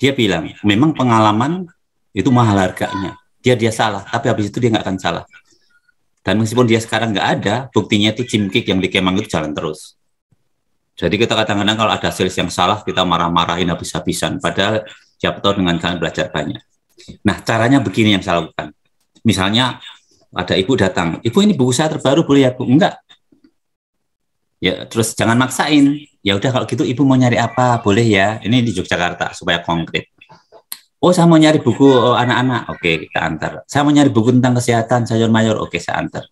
Speaker 2: Dia bilang, memang pengalaman itu mahal harganya. Dia salah, tapi habis itu dia nggak akan salah. Dan meskipun dia sekarang nggak ada, buktinya itu cimkik yang di Kemang itu jalan terus. Jadi kita kadang-kadang kalau ada sales yang salah, kita marah-marahin habis-habisan. Padahal siapa tahu dengan kalian belajar banyak. Nah, caranya begini yang saya lakukan. Misalnya ada ibu datang, ibu ini buku saya terbaru boleh ya Bu? Enggak. Ya, terus jangan maksain. Ya udah kalau gitu ibu mau nyari apa? Boleh ya. Ini di Yogyakarta supaya konkret. Oh, saya mau nyari buku anak-anak. Oke, kita antar. Saya mau nyari buku tentang kesehatan sayur mayur. Oke, saya antar.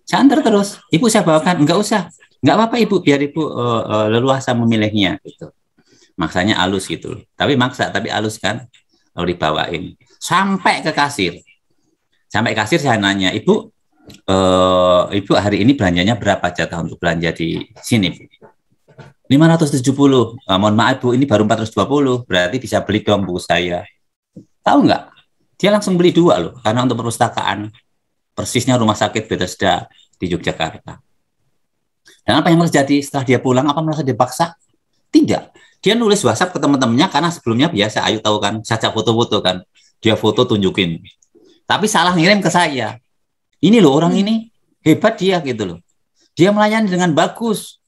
Speaker 2: Saya antar terus. Ibu saya bawakan. Enggak usah. Enggak apa-apa Ibu, biar Ibu leluasa memilihnya gitu. Maksanya halus gitu. Tapi maksa, tapi halus kan. Lalu dibawain. Sampai ke kasir. Sampai kasir saya nanya, Ibu hari ini belanjanya berapa jatah untuk belanja di sini? 570. Mohon maaf Bu, ini baru 420. Berarti bisa beli dong buku saya. Tahu nggak? Dia langsung beli 2 loh, karena untuk perpustakaan. Persisnya rumah sakit Bethesda di Yogyakarta. Dan apa yang terjadi setelah dia pulang? Apa merasa dipaksa? Tidak. Dia nulis WhatsApp ke teman-temannya karena sebelumnya biasa, Ayu tahu kan, caca foto-foto kan. Dia foto tunjukin. Tapi salah ngirim ke saya. Ini loh orang ini, hebat dia gitu loh. Dia melayani dengan bagus.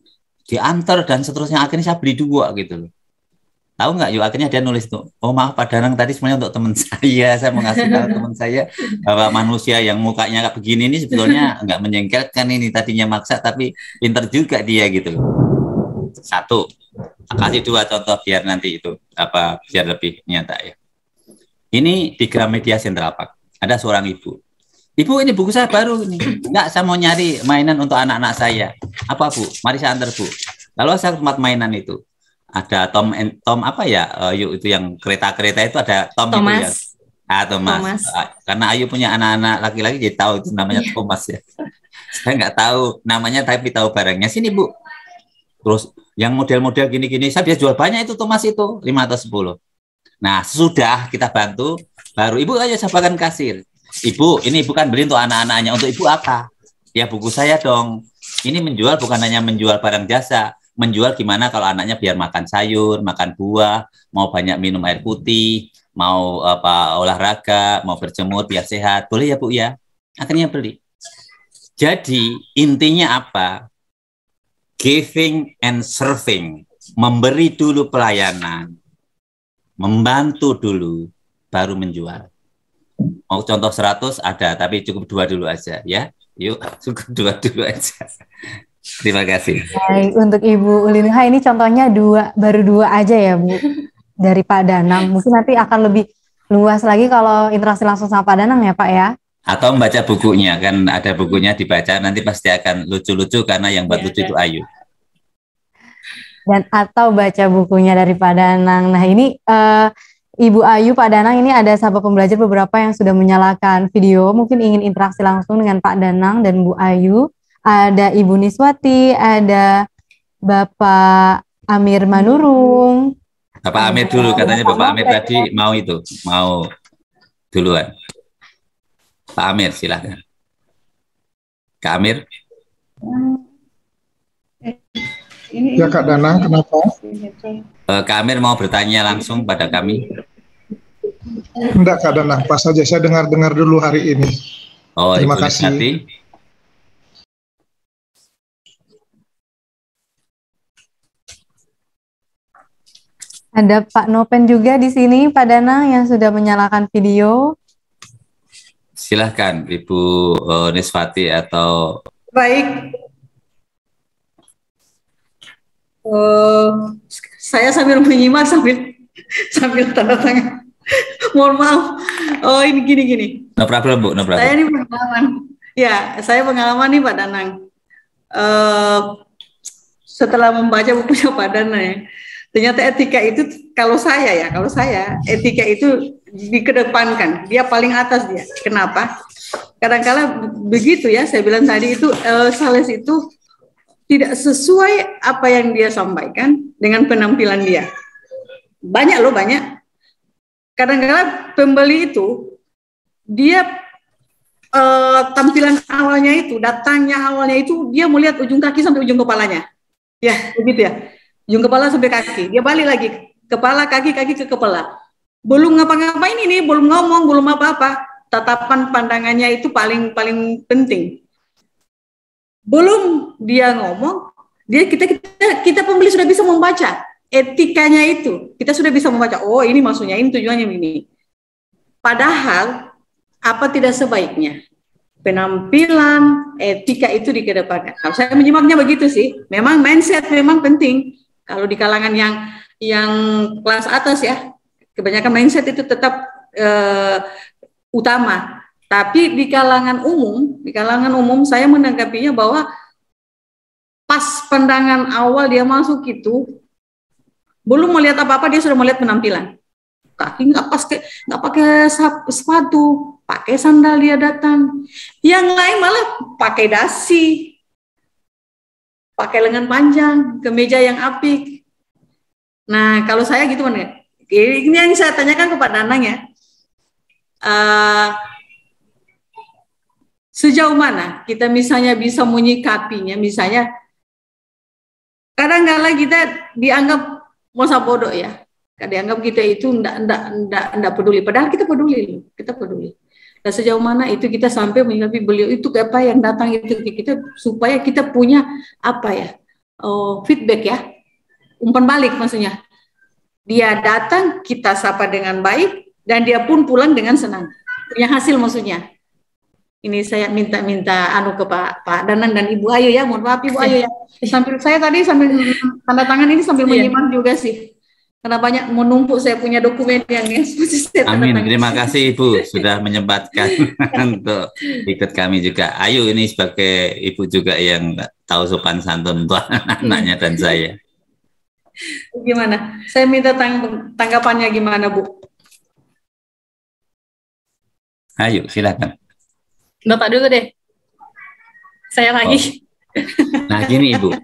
Speaker 2: Diantar dan seterusnya, akhirnya saya beli 2 gitu loh. Tahu nggak, yuk akhirnya dia nulis tuh, oh maaf Pak Danang tadi sebenarnya untuk teman saya mau ngasih tahu teman saya bahwa manusia yang mukanya kayak begini ini sebetulnya nggak menjengkelkan, ini tadinya maksa tapi pinter juga dia gitu loh. 1, kasih 2 contoh biar nanti itu biar lebih nyata ya. Ini di Gramedia Central Park. Ada seorang ibu. Ibu, ini buku saya baru ini. Enggak, saya mau nyari mainan untuk anak-anak saya. Apa, Bu? Mari saya antar, Bu. Lalu saya ke tempat mainan itu. Ada Tom apa ya? Yuk, itu yang kereta-kereta itu ada Tom
Speaker 3: Thomas.
Speaker 2: itu ya. Thomas. Karena Ayu punya anak-anak laki-laki, jadi tahu itu namanya Thomas ya. Saya nggak tahu namanya, tapi tahu barangnya. Sini, Bu. Terus yang model-model gini-gini, saya bisa jual banyak itu Thomas itu, 5 atau 10. Nah, sesudah kita bantu, baru Ibu aja sabarkan kasir. Ibu, ini bukan beli untuk anak-anaknya, untuk Ibu apa? Ya buku saya dong. Ini menjual bukan hanya menjual barang jasa, menjual gimana kalau anaknya biar makan sayur, makan buah, mau banyak minum air putih, mau olahraga, mau berjemur biar sehat. Boleh ya Bu ya? Akhirnya beli. Jadi intinya apa? Giving and serving. Memberi dulu pelayanan. Membantu dulu, baru menjual. Mau contoh 100 ada, tapi cukup 2 dulu aja ya. Yuk, cukup 2 dulu aja. Terima kasih.
Speaker 1: Baik, untuk Ibu Ulinuha ini contohnya baru 2 aja ya Bu, dari Pak Danang. Mungkin nanti akan lebih luas lagi kalau interaksi langsung sama Pak Danang ya Pak ya.
Speaker 2: Atau membaca bukunya, kan ada bukunya dibaca, nanti pasti akan lucu-lucu karena yang buat lucu itu Ayu.
Speaker 1: Dan atau baca bukunya dari Pak Danang. Nah ini Ibu Ayu, Pak Danang, ini ada sahabat pembelajar beberapa yang sudah menyalakan video, mungkin ingin interaksi langsung dengan Pak Danang dan Bu Ayu. Ada Ibu Niswati, ada Bapak Amir Manurung.
Speaker 2: Bapak Amir dulu, katanya Bapak Amir tadi mau duluan. Pak Amir, silahkan. Kak Amir.
Speaker 4: Ya Kak Danang, kenapa?
Speaker 2: Kak Amir mau bertanya langsung pada kami.
Speaker 4: Enggak Kak Danang, pas saja saya dengar dulu hari ini.
Speaker 2: Oh,
Speaker 4: terima
Speaker 2: Ibu
Speaker 4: kasih.
Speaker 2: Niswati.
Speaker 1: Ada Pak Nopen juga di sini, Pak Danang, yang sudah menyalakan video.
Speaker 2: Silahkan Ibu Niswati atau...
Speaker 5: Baik. Saya sambil menyimak sambil tanda tangan. Mohon maaf. Oh ini gini.
Speaker 2: No problem Bu, no problem.
Speaker 5: Saya ini pengalaman. Ya, saya pengalaman nih Pak Danang. Setelah membaca bukunya Pak Danang ya, ternyata etika itu kalau saya etika itu dikedepankan. Dia paling atas dia. Kenapa? Kadang-kala begitu ya. Saya bilang tadi itu sales itu tidak sesuai apa yang dia sampaikan dengan penampilan dia. Banyak. Kadang-kadang pembeli itu, dia tampilan awalnya itu, datangnya awalnya itu, dia melihat ujung kaki sampai ujung kepalanya. Ya, begitu ya. Ujung kepala sampai kaki. Dia balik lagi, kepala, kaki ke kepala. Belum ngapa-ngapain ini, belum ngomong, belum apa-apa. Tatapan pandangannya itu paling penting. Belum dia ngomong, kita pembeli sudah bisa membaca etikanya itu. Kita sudah bisa membaca, oh ini maksudnya ini, tujuannya ini. Padahal apa tidak sebaiknya penampilan, etika itu dikedepankan. Kalau saya menyimaknya begitu sih. Memang mindset memang penting. Kalau di kalangan yang kelas atas ya, kebanyakan mindset itu tetap utama. Tapi di kalangan umum saya menanggapinya bahwa pas pandangan awal dia masuk itu belum melihat apa-apa, dia sudah melihat penampilan. Kaki nggak pakai sepatu, pakai sandal dia datang. Yang lain malah pakai dasi, pakai lengan panjang, kemeja yang apik. Nah kalau saya gitu ini yang saya tanyakan kepada Danang ya. Sejauh mana kita misalnya bisa menyikapinya, misalnya kadang-kadang kita dianggap masa bodoh ya, dianggap kita itu enggak peduli, padahal kita peduli. Dan sejauh mana itu kita sampai menyikapi beliau itu apa yang datang itu kita, supaya kita punya apa ya, feedback ya, umpan balik maksudnya. Dia datang, kita sapa dengan baik, dan dia pun pulang dengan senang, punya hasil maksudnya. Ini saya minta ke Pak Danang dan Ibu Ayu ya, mohon maaf Ibu Ayu ya. Sambil tanda tangan ini sambil menyimak juga sih. karena banyak menumpuk saya punya dokumen yang saya
Speaker 2: Amin.
Speaker 5: tanda
Speaker 2: Terima
Speaker 5: tangan.
Speaker 2: kasih Ibu sudah menyempatkan untuk ikut kami juga. Ayu ini sebagai Ibu juga yang tahu sopan santun untuk anak-anaknya dan saya.
Speaker 5: Gimana? Saya minta tanggapannya gimana, Bu?
Speaker 2: Ayo, silakan.
Speaker 3: Bapak dulu deh. Saya lagi.
Speaker 2: Nah, gini Ibu.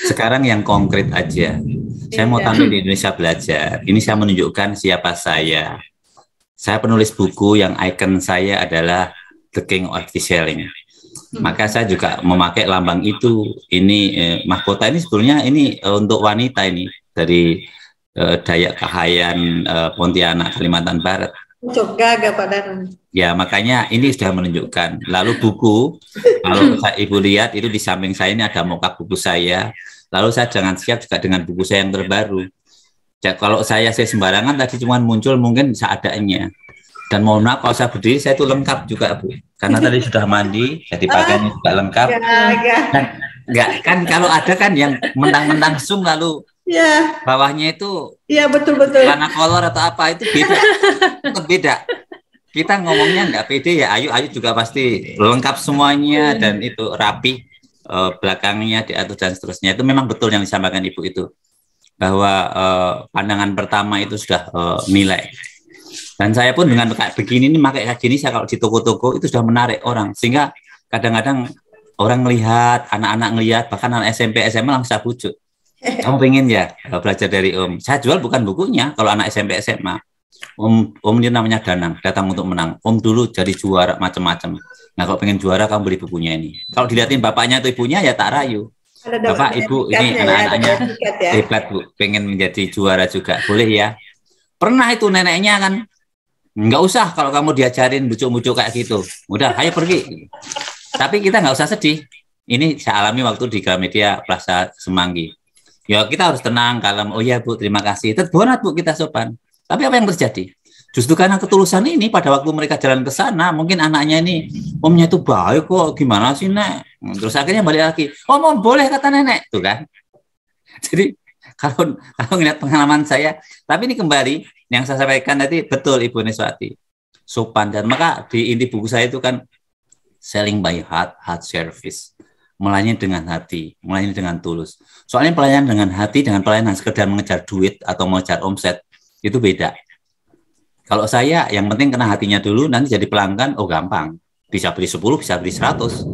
Speaker 2: Sekarang yang konkret aja. Saya mau tampil di Indonesia Belajar. Ini saya menunjukkan siapa saya. Saya penulis buku yang ikon saya adalah The King of Selling. Maka saya juga memakai lambang itu. Ini mahkota ini sebetulnya ini untuk wanita ini dari Dayak Kahayan Pontianak Kalimantan Barat.
Speaker 5: Cocok gagah Pak Danang.
Speaker 2: Ya makanya ini sudah menunjukkan. Lalu buku, kalau Ibu lihat itu di samping saya ini ada mockup buku saya. Lalu saya jangan siap juga dengan buku saya yang terbaru. Ya, kalau saya sembarangan tadi cuma muncul mungkin seadanya. Dan mohon maaf kalau saya berdiri saya itu lengkap juga Bu. Karena tadi sudah mandi, jadi pakaiannya juga lengkap. Dan enggak kan kalau ada kan yang mentang-mentang zoom lalu
Speaker 5: ya
Speaker 2: bawahnya itu
Speaker 5: ya betul-betul
Speaker 2: warna kolor atau apa itu beda. Itu beda. Kita ngomongnya nggak pede ya. Ayu juga pasti lengkap semuanya dan itu rapi belakangnya diatur dan seterusnya. Itu memang betul yang disampaikan Ibu itu bahwa pandangan pertama itu sudah nilai. Dan saya pun dengan kayak begini ini pakai kayak gini saya kalau di toko-toko itu sudah menarik orang sehingga kadang-kadang orang melihat, anak-anak ngelihat bahkan anak SMP SMA langsung saya bujuk. Kamu pengen ya belajar dari Om? Saya jual bukan bukunya kalau anak SMP SMA. Om ini namanya Danang, datang untuk menang. Om dulu jadi juara macam-macam. Nah kalau pengen juara kamu beli bukunya ini. Kalau dilihatin bapaknya atau ibunya ya tak rayu. Bapak Ibu ini anak-anaknya hebat Bu, pengen menjadi juara juga. Boleh ya? Pernah itu neneknya kan, nggak usah kalau kamu diajarin bujuk-bujuk kayak gitu. Udah, ayo pergi. Tapi kita nggak usah sedih. Ini saya alami waktu di Gramedia Plaza Semanggi. Ya kita harus tenang, kalem. Oh ya Bu, terima kasih. Terbuat Bu kita sopan. Tapi apa yang terjadi? Justru karena ketulusan ini pada waktu mereka jalan ke sana, mungkin anaknya ini, omnya itu baik kok, gimana sih Nek? Terus akhirnya balik lagi, om boleh kata nenek, tuh kan? Jadi kalau ngeliat pengalaman saya, tapi ini kembali yang saya sampaikan tadi betul Ibu Niswati, sopan dan maka di inti buku saya itu kan selling by heart service. Melayani dengan hati, melayani dengan tulus. Soalnya pelayanan dengan hati, dengan pelayanan sekedar mengejar duit atau mengejar omset, itu beda. Kalau saya, yang penting kena hatinya dulu, nanti jadi pelanggan, oh gampang. Bisa beli 10, bisa beli 100.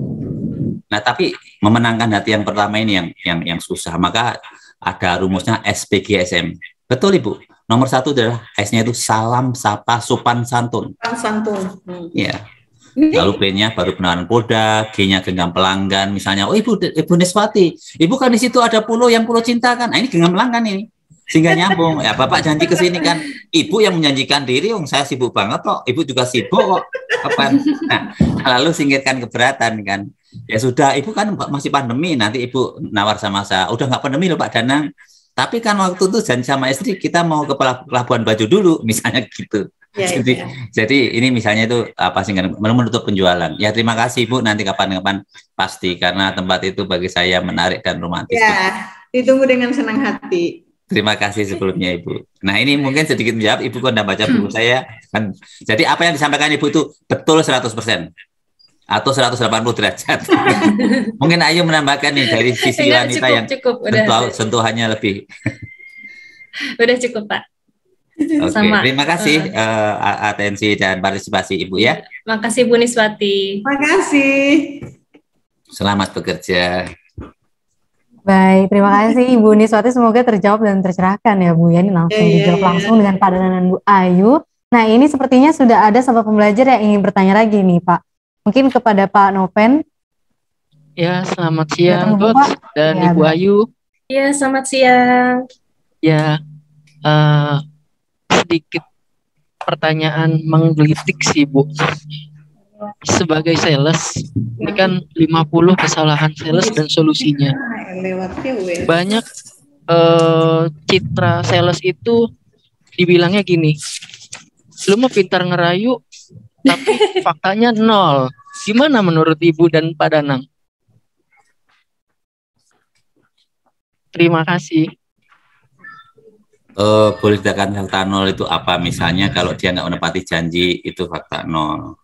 Speaker 2: Nah, tapi memenangkan hati yang pertama ini yang susah. Maka ada rumusnya SPGSM. Betul Ibu. Nomor 1 adalah S-nya itu salam, sapa, sopan, santun.
Speaker 5: Santun.
Speaker 2: Ya. Lalu B-nya baru penawaran produk, G-nya genggam pelanggan, misalnya, oh Ibu Niswati, Ibu kan di situ ada pulau yang pulau cinta kan, nah, ini genggam pelanggan ini, sehingga nyambung. Ya Bapak janji ke sini kan, Ibu yang menjanjikan diri, saya sibuk banget kok, Ibu juga sibuk kok, kapan? Nah, lalu singkirkan keberatan kan, ya sudah, Ibu kan masih pandemi, nanti Ibu nawar sama saya, udah nggak pandemi loh Pak Danang, tapi kan waktu itu janji sama istri kita mau ke Labuan Bajo dulu, misalnya gitu. Ya, jadi ini misalnya itu apa sih menutup penjualan. Ya terima kasih Bu, nanti kapan-kapan pasti karena tempat itu bagi saya menarik dan romantis.
Speaker 5: Ya, ditunggu dengan senang hati.
Speaker 2: Terima kasih sebelumnya Ibu. Nah ini mungkin sedikit menjawab Ibu kan udah baca buku saya kan. Jadi apa yang disampaikan Ibu itu betul 100% atau 180 derajat. Mungkin Ayu menambahkan nih dari sisi wanita yang sentuhannya lebih.
Speaker 3: Udah cukup Pak.
Speaker 2: Oke, terima kasih atensi dan partisipasi Ibu ya.
Speaker 3: Makasih Bu Niswati.
Speaker 5: Makasih.
Speaker 2: Selamat bekerja.
Speaker 1: Baik, terima kasih Ibu Niswati, semoga terjawab dan tercerahkan ya Bu ya. Ini langsung dijawab langsung dengan Pak Danang dan Bu Ayu. Nah ini sepertinya sudah ada sahabat pembelajar yang ingin bertanya lagi nih Pak. Mungkin kepada Pak Noven.
Speaker 6: Ya, selamat siang Coach dan ya, Ibu Ayu.
Speaker 3: Ya, selamat siang.
Speaker 6: Ya, sedikit pertanyaan menggelitik sih Bu. Sebagai sales, ini kan 50 kesalahan sales dan solusinya. Banyak citra sales itu dibilangnya gini, lu mah pintar ngerayu, tapi faktanya 0. Gimana menurut Ibu dan Pak Danang? Terima kasih.
Speaker 2: Boleh dikatakan fakta nol itu apa? Misalnya kalau dia nggak menepati janji, itu fakta nol.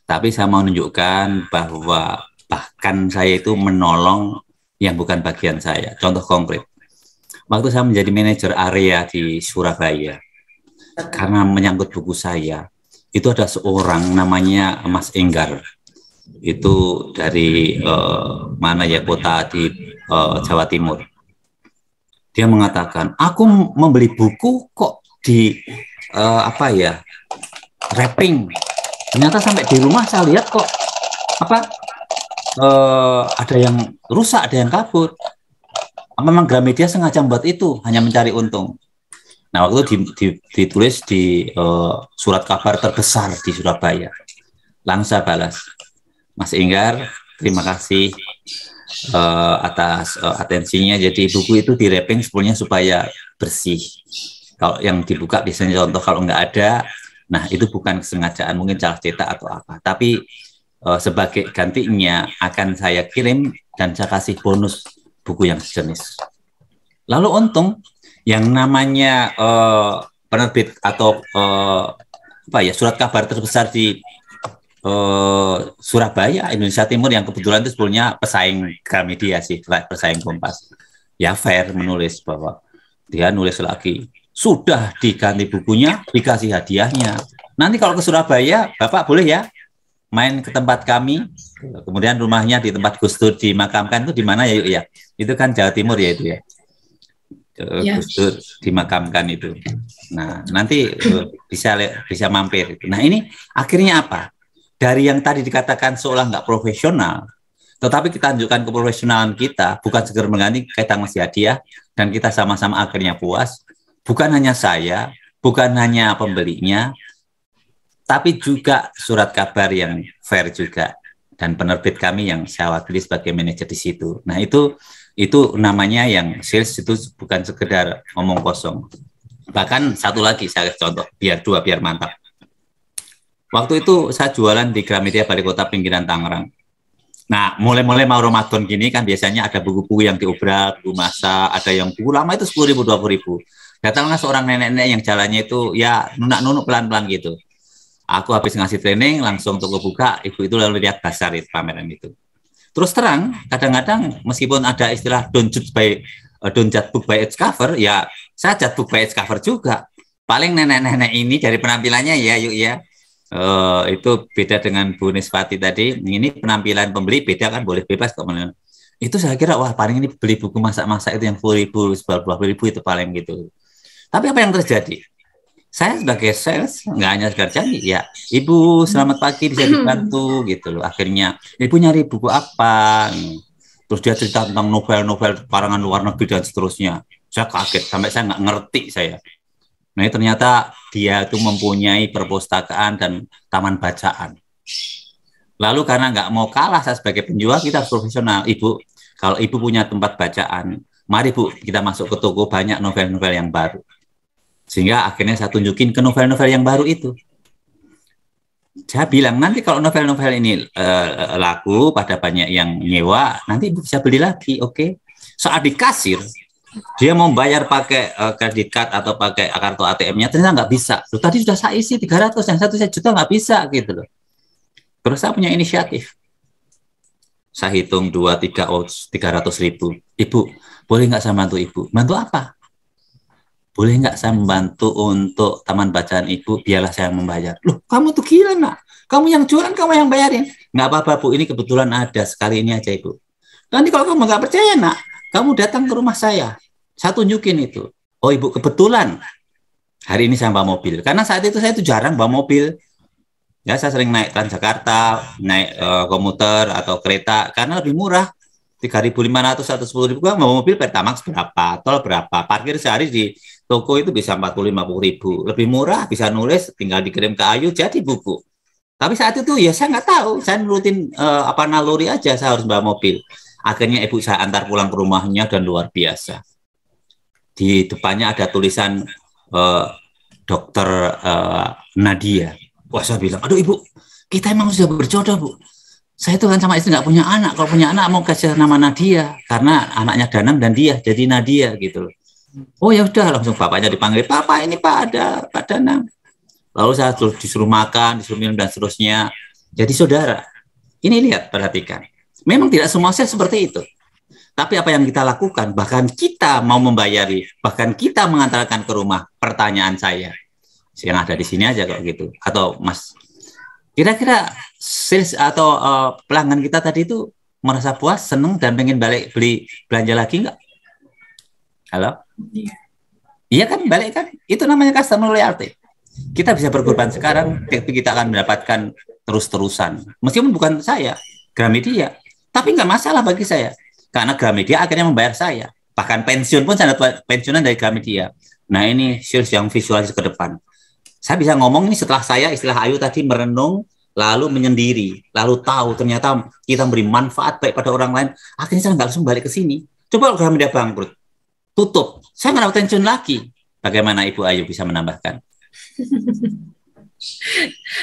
Speaker 2: Tapi saya mau menunjukkan bahwa bahkan saya itu menolong yang bukan bagian saya. Contoh konkret, waktu saya menjadi manajer area di Surabaya, karena menyangkut buku saya, itu ada seorang namanya Mas Enggar. Itu dari mana ya, kota di Jawa Timur. Dia mengatakan, aku membeli buku kok di apa ya, wrapping. Ternyata sampai di rumah saya lihat kok ada yang rusak, ada yang kabur. Memang Gramedia sengaja membuat itu, hanya mencari untung. Nah, waktu ditulis di surat kabar terbesar di Surabaya. Langsung saya balas, Mas Enggar, terima kasih atas atensinya. Jadi buku itu di wrapping sebetulnya supaya bersih. Kalau yang dibuka biasanya contoh kalau nggak ada, nah itu bukan kesengajaan, mungkin salah cetak atau apa. Tapi sebagai gantinya akan saya kirim dan saya kasih bonus buku yang sejenis. Lalu untung yang namanya penerbit atau surat kabar terbesar di Surabaya, Indonesia Timur, yang kebetulan itu sebetulnya pesaing Gramedia sih, pesaing Kompas. Ya fair menulis bahwa dia nulis lagi, sudah diganti bukunya, dikasih hadiahnya. Nanti kalau ke Surabaya, Bapak boleh ya main ke tempat kami. Kemudian rumahnya di tempat Gus Dur dimakamkan itu di mana ya, Yuk ya? Itu kan Jawa Timur ya itu ya. Gus Dur dimakamkan itu. Nah, nanti bisa mampir. Nah, ini akhirnya apa? Dari yang tadi dikatakan seolah nggak profesional, tetapi kita tunjukkan keprofesionalan kita, bukan sekedar mengganti, kita ngasih hadiah, dan kita sama-sama akhirnya puas. Bukan hanya saya, bukan hanya pembelinya, tapi juga surat kabar yang fair juga, dan penerbit kami yang saya wakili sebagai manajer di situ. Nah, itu namanya yang sales, itu bukan sekedar ngomong kosong. Bahkan satu lagi saya contoh, biar mantap. Waktu itu saya jualan di Gramedia Balai Kota pinggiran Tangerang. Nah, mulai mau Ramadan gini kan biasanya ada buku-buku yang diobral, buku masa, ada yang buku lama itu 10.000, 20.000. Datanglah seorang nenek-nenek yang jalannya itu ya nunak-nunuk pelan-pelan gitu. Aku habis ngasih training, langsung toko buka, ibu itu lalu lihat basar itu, pameran itu. Terus terang, kadang-kadang meskipun ada istilah don't judge book by its cover, ya saya judge book by its cover juga. Paling nenek-nenek ini dari penampilannya ya, Yuk ya. Itu beda dengan Bu Niswati tadi. Ini penampilan pembeli beda kan, boleh bebas kok. Itu saya kira wah paling ini beli buku masak-masak itu yang 10.000, 20.000 itu paling gitu. Tapi apa yang terjadi? Saya sebagai sales nggak hanya sekedar janji, ya Ibu selamat pagi bisa dibantu gitu loh. Akhirnya Ibu nyari buku apa? Terus dia cerita tentang novel-novel karangan luar negeri dan seterusnya. Saya kaget sampai saya nggak ngerti saya. Nah, ternyata dia itu mempunyai perpustakaan dan taman bacaan. Lalu karena nggak mau kalah saya sebagai penjual, kita harus profesional. Ibu, kalau Ibu punya tempat bacaan, mari Bu, kita masuk ke toko, banyak novel-novel yang baru. Sehingga akhirnya saya tunjukin ke novel-novel yang baru itu. Saya bilang, nanti kalau novel-novel ini laku, pada banyak yang nyewa, nanti Ibu bisa beli lagi, oke? Saat di kasir, dia mau bayar pakai kredit card atau pakai kartu ATM-nya, ternyata nggak bisa. Loh, tadi sudah saya isi 300, yang 1 juta nggak bisa gitu loh. Terus saya punya inisiatif. Saya hitung 2, 3, 300.000. Ibu, boleh nggak saya bantu Ibu? Bantu apa? Boleh nggak saya membantu untuk taman bacaan Ibu, biarlah saya membayar. Loh, kamu tuh gila nak. Kamu yang jualan, kamu yang bayarin. Nggak apa-apa Bu, ini kebetulan ada, sekali ini aja Ibu. Nanti kalau kamu nggak percaya nak, kamu datang ke rumah saya tunjukin itu. Oh Ibu, kebetulan hari ini saya bawa mobil. Karena saat itu saya jarang bawa mobil. Ya, saya sering naik Transjakarta, naik komuter atau kereta, karena lebih murah. 3.500 atau 10.000, bawa mobil Pertamax berapa, tol berapa, parkir sehari di toko itu bisa 40-50.000. Lebih murah, bisa nulis, tinggal dikirim ke Ayu, jadi buku. Tapi saat itu ya saya nggak tahu, saya nurutin naluri aja, saya harus bawa mobil. Akhirnya Ibu saya antar pulang ke rumahnya dan luar biasa. Di depannya ada tulisan Dokter Nadia. Wah, saya bilang, aduh Ibu, kita emang sudah berjodoh Bu. Saya itu kan sama istri nggak punya anak. Kalau punya anak mau kasih nama Nadia, karena anaknya Danang dan dia, jadi Nadia gitu. Oh ya udah, langsung bapaknya dipanggil, Papa ini Pak ada Pak Danang. Lalu saya disuruh makan, disuruh minum dan seterusnya. Jadi saudara, ini lihat, perhatikan. Memang tidak semua sales seperti itu. Tapi apa yang kita lakukan, bahkan kita mau membayari, bahkan kita mengantarkan ke rumah. Pertanyaan saya, yang ada di sini aja kok gitu. Atau Mas, kira-kira sales atau pelanggan kita tadi itu merasa puas, seneng, dan pengen balik beli belanja lagi nggak? Halo? Iya kan, balik kan? Itu namanya customer loyalty. Kita bisa berkorban sekarang, tapi kita akan mendapatkan terus-terusan. Meskipun bukan saya, Gramedia. Tapi nggak masalah bagi saya. Karena Gramedia akhirnya membayar saya. Bahkan pensiun pun saya dapat pensiunan dari Gramedia. Nah ini sales yang visualis ke depan. Saya bisa ngomong ini setelah saya, istilah Ayu tadi, merenung, lalu menyendiri, lalu tahu ternyata kita beri manfaat baik pada orang lain. Akhirnya saya nggak langsung balik ke sini. Coba kalau Gramedia bangkrut, tutup, saya nggak dapat pensiun lagi. Bagaimana Ibu Ayu bisa menambahkan?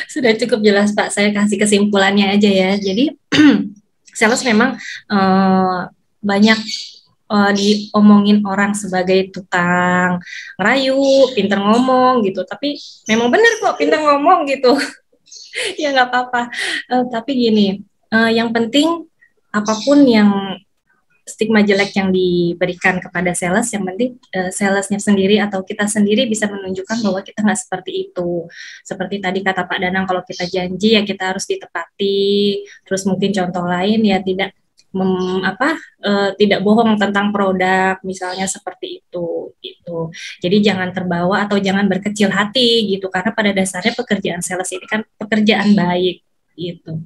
Speaker 3: Sudah cukup jelas Pak, saya kasih kesimpulannya aja ya. Jadi sales memang banyak diomongin orang sebagai tukang ngerayu, pinter ngomong gitu. Tapi memang benar kok pinter ngomong gitu. Ya nggak apa-apa. Tapi gini, yang penting apapun yang stigma jelek yang diberikan kepada sales, yang penting salesnya sendiri atau kita sendiri bisa menunjukkan bahwa kita nggak seperti itu. Seperti tadi kata Pak Danang, kalau kita janji ya kita harus ditepati. Terus mungkin contoh lain ya tidak bohong tentang produk, misalnya seperti itu gitu. Jadi jangan terbawa atau jangan berkecil hati gitu, karena pada dasarnya pekerjaan sales ini kan pekerjaan baik gitu.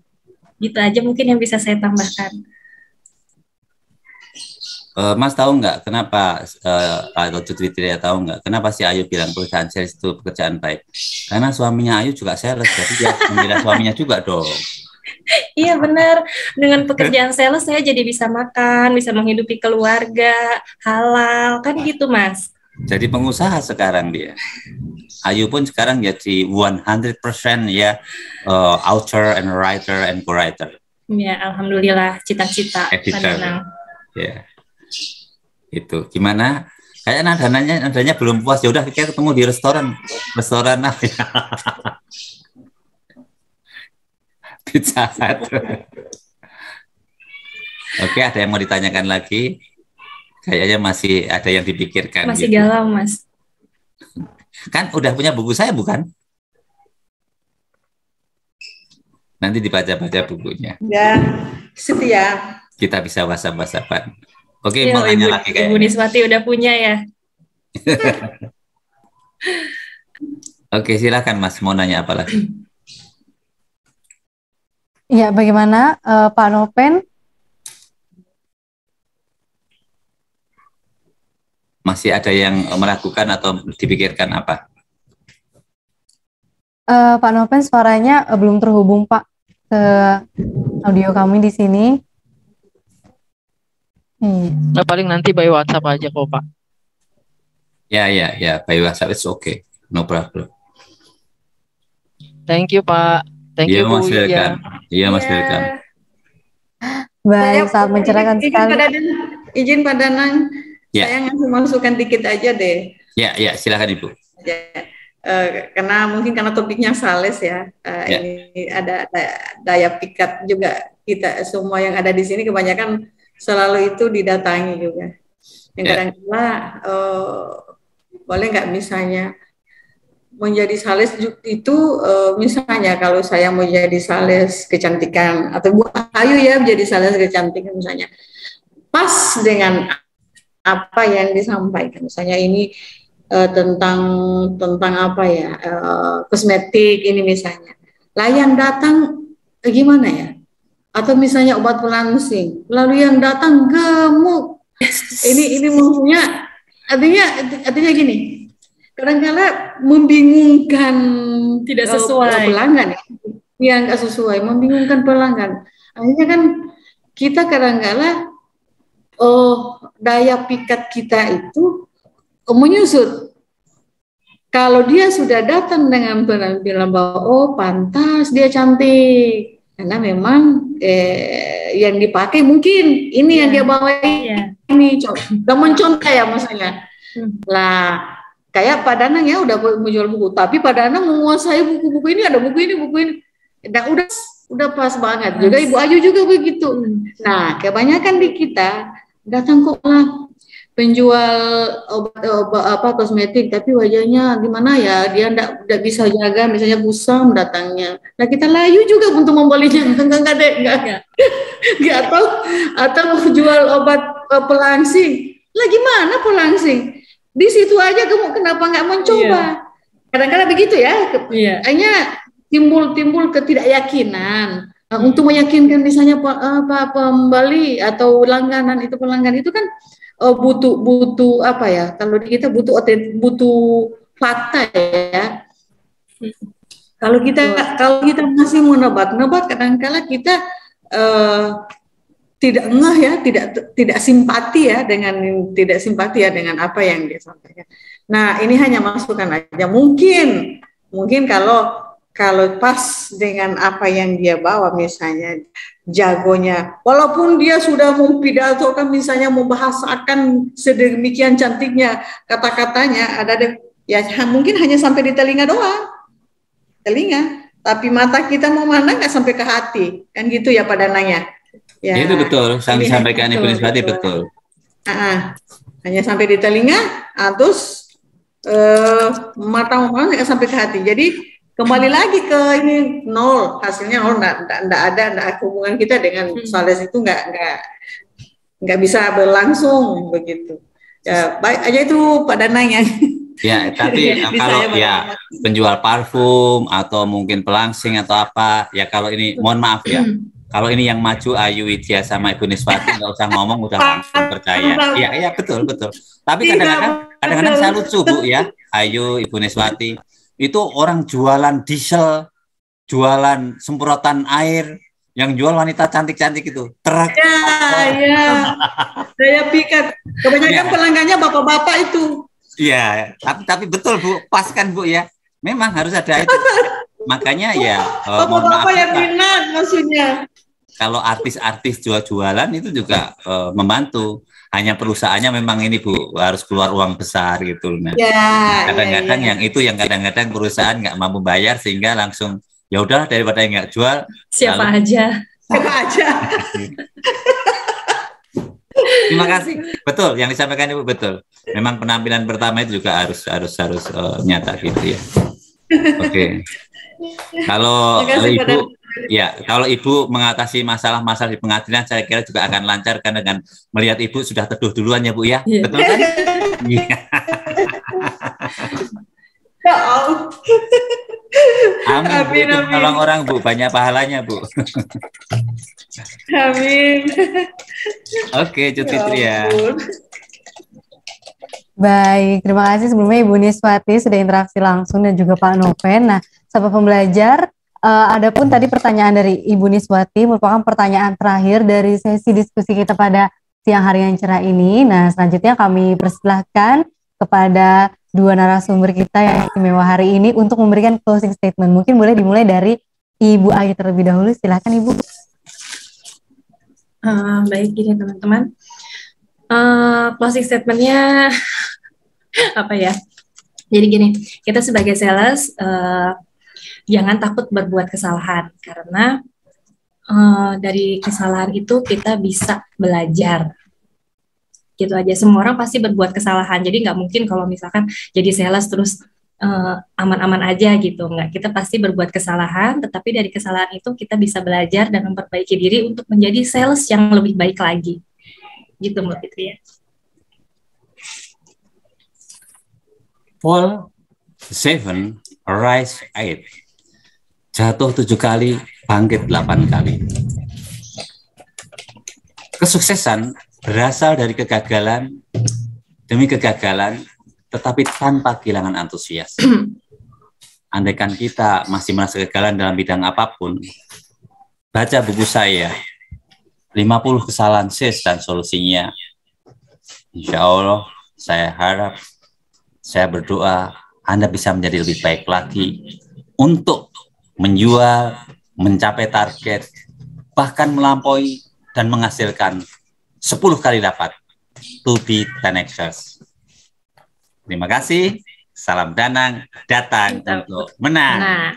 Speaker 3: Gitu aja mungkin yang bisa saya tambahkan.
Speaker 2: Mas tahu nggak kenapa atau Tutri tidak tahu nggak kenapa si Ayu bilang pekerjaan sales itu pekerjaan baik? Karena suaminya Ayu juga sales, jadi dia membela suaminya juga dong.
Speaker 3: Iya benar, dengan pekerjaan sales saya jadi bisa makan, bisa menghidupi keluarga, halal, kan gitu Mas.
Speaker 2: Jadi pengusaha sekarang dia. Ayu pun sekarang jadi 100% ya author and writer and co-writer.
Speaker 3: Ya, alhamdulillah, cita-cita.
Speaker 2: Editor. Ya. Itu gimana? Kayaknya nadanya belum puas. Ya udah kita ketemu di restoran apa ya? Pizza Hut. Oke, ada yang mau ditanyakan lagi? Kayaknya masih ada yang dipikirkan.
Speaker 3: Masih
Speaker 2: gitu.
Speaker 3: galau, Mas.
Speaker 2: Kan udah punya buku saya bukan? Nanti dibaca-baca bukunya.
Speaker 5: Ya, setia.
Speaker 2: Kita bisa WhatsApp-WhatsAppan. Oke,
Speaker 3: Ya,
Speaker 2: mau nanya lagi
Speaker 3: Ibu Niswati udah punya ya.
Speaker 2: Oke, silakan Mas, mau nanya apa lagi?
Speaker 1: Ya, bagaimana Pak Nopen?
Speaker 2: Masih ada yang meragukan atau dipikirkan apa?
Speaker 1: Pak Nopen suaranya belum terhubung Pak ke audio kami di sini.
Speaker 6: Nah, paling nanti by WhatsApp aja kok Pak.
Speaker 2: Ya, by WhatsApp it's okay, no problem.
Speaker 6: Thank you Pak. Thank you
Speaker 2: Mas
Speaker 6: Bu.
Speaker 2: Iya Mas Welcome.
Speaker 1: Baik, sangat mencerahkan sekali.
Speaker 5: Izin Pak Danang,
Speaker 2: Ya.
Speaker 5: saya ngasih masukan dikit aja deh.
Speaker 2: Ya, silakan Ibu.
Speaker 5: Karena mungkin karena topiknya sales ya, ini ada daya pikat juga, kita semua yang ada di sini kebanyakan selalu itu didatangi juga. Yang kadang-kala boleh nggak misalnya menjadi sales itu misalnya kalau saya mau jadi sales kecantikan atau Bu Ayu ya menjadi sales kecantikan misalnya pas dengan apa yang disampaikan, misalnya ini tentang apa ya, kosmetik ini misalnya, lah yang datang gimana ya, atau misalnya obat pelangsing, lalu yang datang gemuk, ini maksudnya artinya gini, kadang-kala membingungkan
Speaker 3: Tidak sesuai
Speaker 5: pelanggan, yang nggak sesuai, membingungkan pelanggan. Akhirnya kan kita kadang-kala daya pikat kita itu menyusut. Kalau dia sudah datang dengan penampilan bahwa oh pantas dia cantik, karena memang yang dipakai mungkin ini yang dia bawa ini, mencontoh ya maksudnya. Lah, kayak Pak Danang ya udah menjual buku, tapi Pak Danang menguasai buku-buku ini, ada buku ini. Dan udah pas banget. Juga Ibu Ayu juga begitu. Nah, kebanyakan di kita datang kok lah penjual obat kosmetik, tapi wajahnya gimana ya, dia enggak bisa jaga, misalnya kusam datangnya. Nah, kita layu juga untuk membelinya, enggak atau jual obat pelangsing. Lah gimana pelangsing? Di situ aja kamu kenapa nggak mencoba? Kadang-kadang begitu ya. Hanya timbul ketidakyakinan. Untuk meyakinkan misalnya pembeli atau langganan itu, pelanggan itu kan butuh apa ya? Kalau di kita butuh fakta ya. Kalau kita masih mau nebak-nebak, kadang-kala kita tidak ngeh ya, tidak simpati ya dengan apa yang dia sampaikan. Nah, ini hanya masukan aja. Mungkin kalau pas dengan apa yang dia bawa, misalnya jagonya, walaupun dia sudah mempidatokan, misalnya membahasakan sedemikian cantiknya kata-katanya, ya mungkin hanya sampai di telinga doang, tapi mata kita mau mana nggak sampai ke hati, kan gitu ya Pak Danang. Ya,
Speaker 2: itu betul, yang disampaikan Ibu Niswati betul.
Speaker 5: Hanya sampai di telinga, terus mata nggak sampai ke hati. Jadi kembali lagi ke ini nol, hasilnya nol, nggak ada hubungan kita dengan sales itu nggak bisa berlangsung begitu. Ya baik aja itu Pak Danang ya.
Speaker 2: Ya, tapi kalau ya penjual parfum atau mungkin pelangsing atau apa, ya kalau ini mohon maaf ya. Kalau ini yang maju Ayu Widya sama Ibu Niswati, nggak usah ngomong, udah langsung percaya. Iya betul. Tapi kadang-kadang saya lucu Bu ya, Ayu, Ibu Niswati, itu orang jualan diesel, jualan semprotan air, yang jual wanita cantik-cantik itu.
Speaker 5: Iya. Saya pikir kebanyakan pelanggannya bapak-bapak itu.
Speaker 2: Iya, tapi betul Bu, pas kan Bu ya. Memang harus ada itu. Makanya ya
Speaker 5: bapak-bapak yang minat maksudnya.
Speaker 2: Kalau artis-artis jualan itu juga membantu. Hanya perusahaannya memang ini Bu harus keluar uang besar gitu. Nah, kadang-kadang yang itu yang kadang-kadang perusahaan nggak mampu bayar sehingga langsung ya udah daripada yang nggak jual
Speaker 3: siapa aja.
Speaker 2: Terima kasih. Betul yang disampaikan Ibu betul. Memang penampilan pertama itu juga harus nyata gitu ya. Oke. Kalau Ibu ya, kalau Ibu mengatasi masalah-masalah di pengadilan, saya kira juga akan lancar kan dengan melihat Ibu sudah teduh duluan ya Bu ya, betul kan? Amin. Tolong orang Bu, banyak pahalanya Bu.
Speaker 5: Amin.
Speaker 2: Oke, Cut Fitri ya.
Speaker 1: Baik, terima kasih sebelumnya Ibu Niswati sudah interaksi langsung dan juga Pak Noven. Nah, sahabat pembelajar, adapun tadi pertanyaan dari Ibu Niswati merupakan pertanyaan terakhir dari sesi diskusi kita pada siang hari yang cerah ini. Nah, selanjutnya kami persilahkan kepada dua narasumber kita yang istimewa hari ini untuk memberikan closing statement. Mungkin boleh dimulai dari Ibu Ayu terlebih dahulu. Silakan Ibu.
Speaker 3: Baik, gini teman-teman. Closing statementnya apa ya? Jadi gini, kita sebagai sales jangan takut berbuat kesalahan karena dari kesalahan itu kita bisa belajar. Gitu aja. Semua orang pasti berbuat kesalahan. Jadi nggak mungkin kalau misalkan jadi sales terus aman-aman aja gitu. Nggak, kita pasti berbuat kesalahan, tetapi dari kesalahan itu kita bisa belajar dan memperbaiki diri untuk menjadi sales yang lebih baik lagi. Gitu Mbak Fitri ya.
Speaker 2: Fall 7, rise 8. Jatuh 7 kali, bangkit 8 kali. Kesuksesan berasal dari kegagalan demi kegagalan, tetapi tanpa kehilangan antusias. Andaikan kita masih merasa kegagalan dalam bidang apapun, baca buku saya, 50 kesalahan sales dan solusinya. Insya Allah, saya harap, saya berdoa, Anda bisa menjadi lebih baik lagi untuk menjual, mencapai target, bahkan melampaui dan menghasilkan 10 kali lipat, to be 10xers. Terima kasih. Salam Danang datang untuk menang.
Speaker 3: Nah,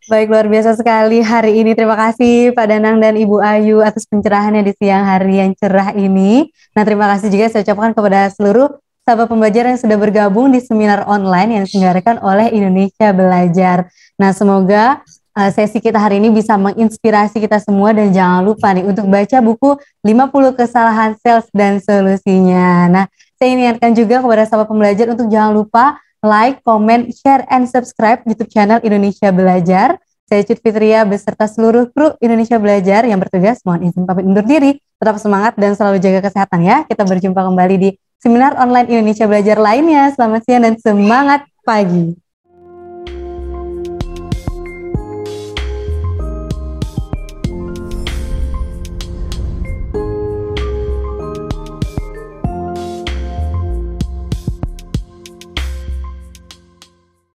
Speaker 1: Baik, luar biasa sekali hari ini. Terima kasih Pak Danang dan Ibu Ayu atas pencerahannya di siang hari yang cerah ini. Nah, terima kasih juga saya ucapkan kepada seluruh sahabat pembelajar yang sudah bergabung di seminar online yang diselenggarakan oleh Indonesia Belajar. Nah, semoga sesi kita hari ini bisa menginspirasi kita semua, dan jangan lupa nih untuk baca buku 50 Kesalahan Sales dan Solusinya. Nah, saya ingatkan juga kepada sahabat pembelajar untuk jangan lupa like, comment, share, and subscribe YouTube channel Indonesia Belajar. Saya Cut Fitria beserta seluruh kru Indonesia Belajar yang bertugas mohon izin pamit undur diri. Tetap semangat dan selalu jaga kesehatan ya. Kita berjumpa kembali di seminar online Indonesia Belajar lainnya. Selamat siang dan semangat pagi.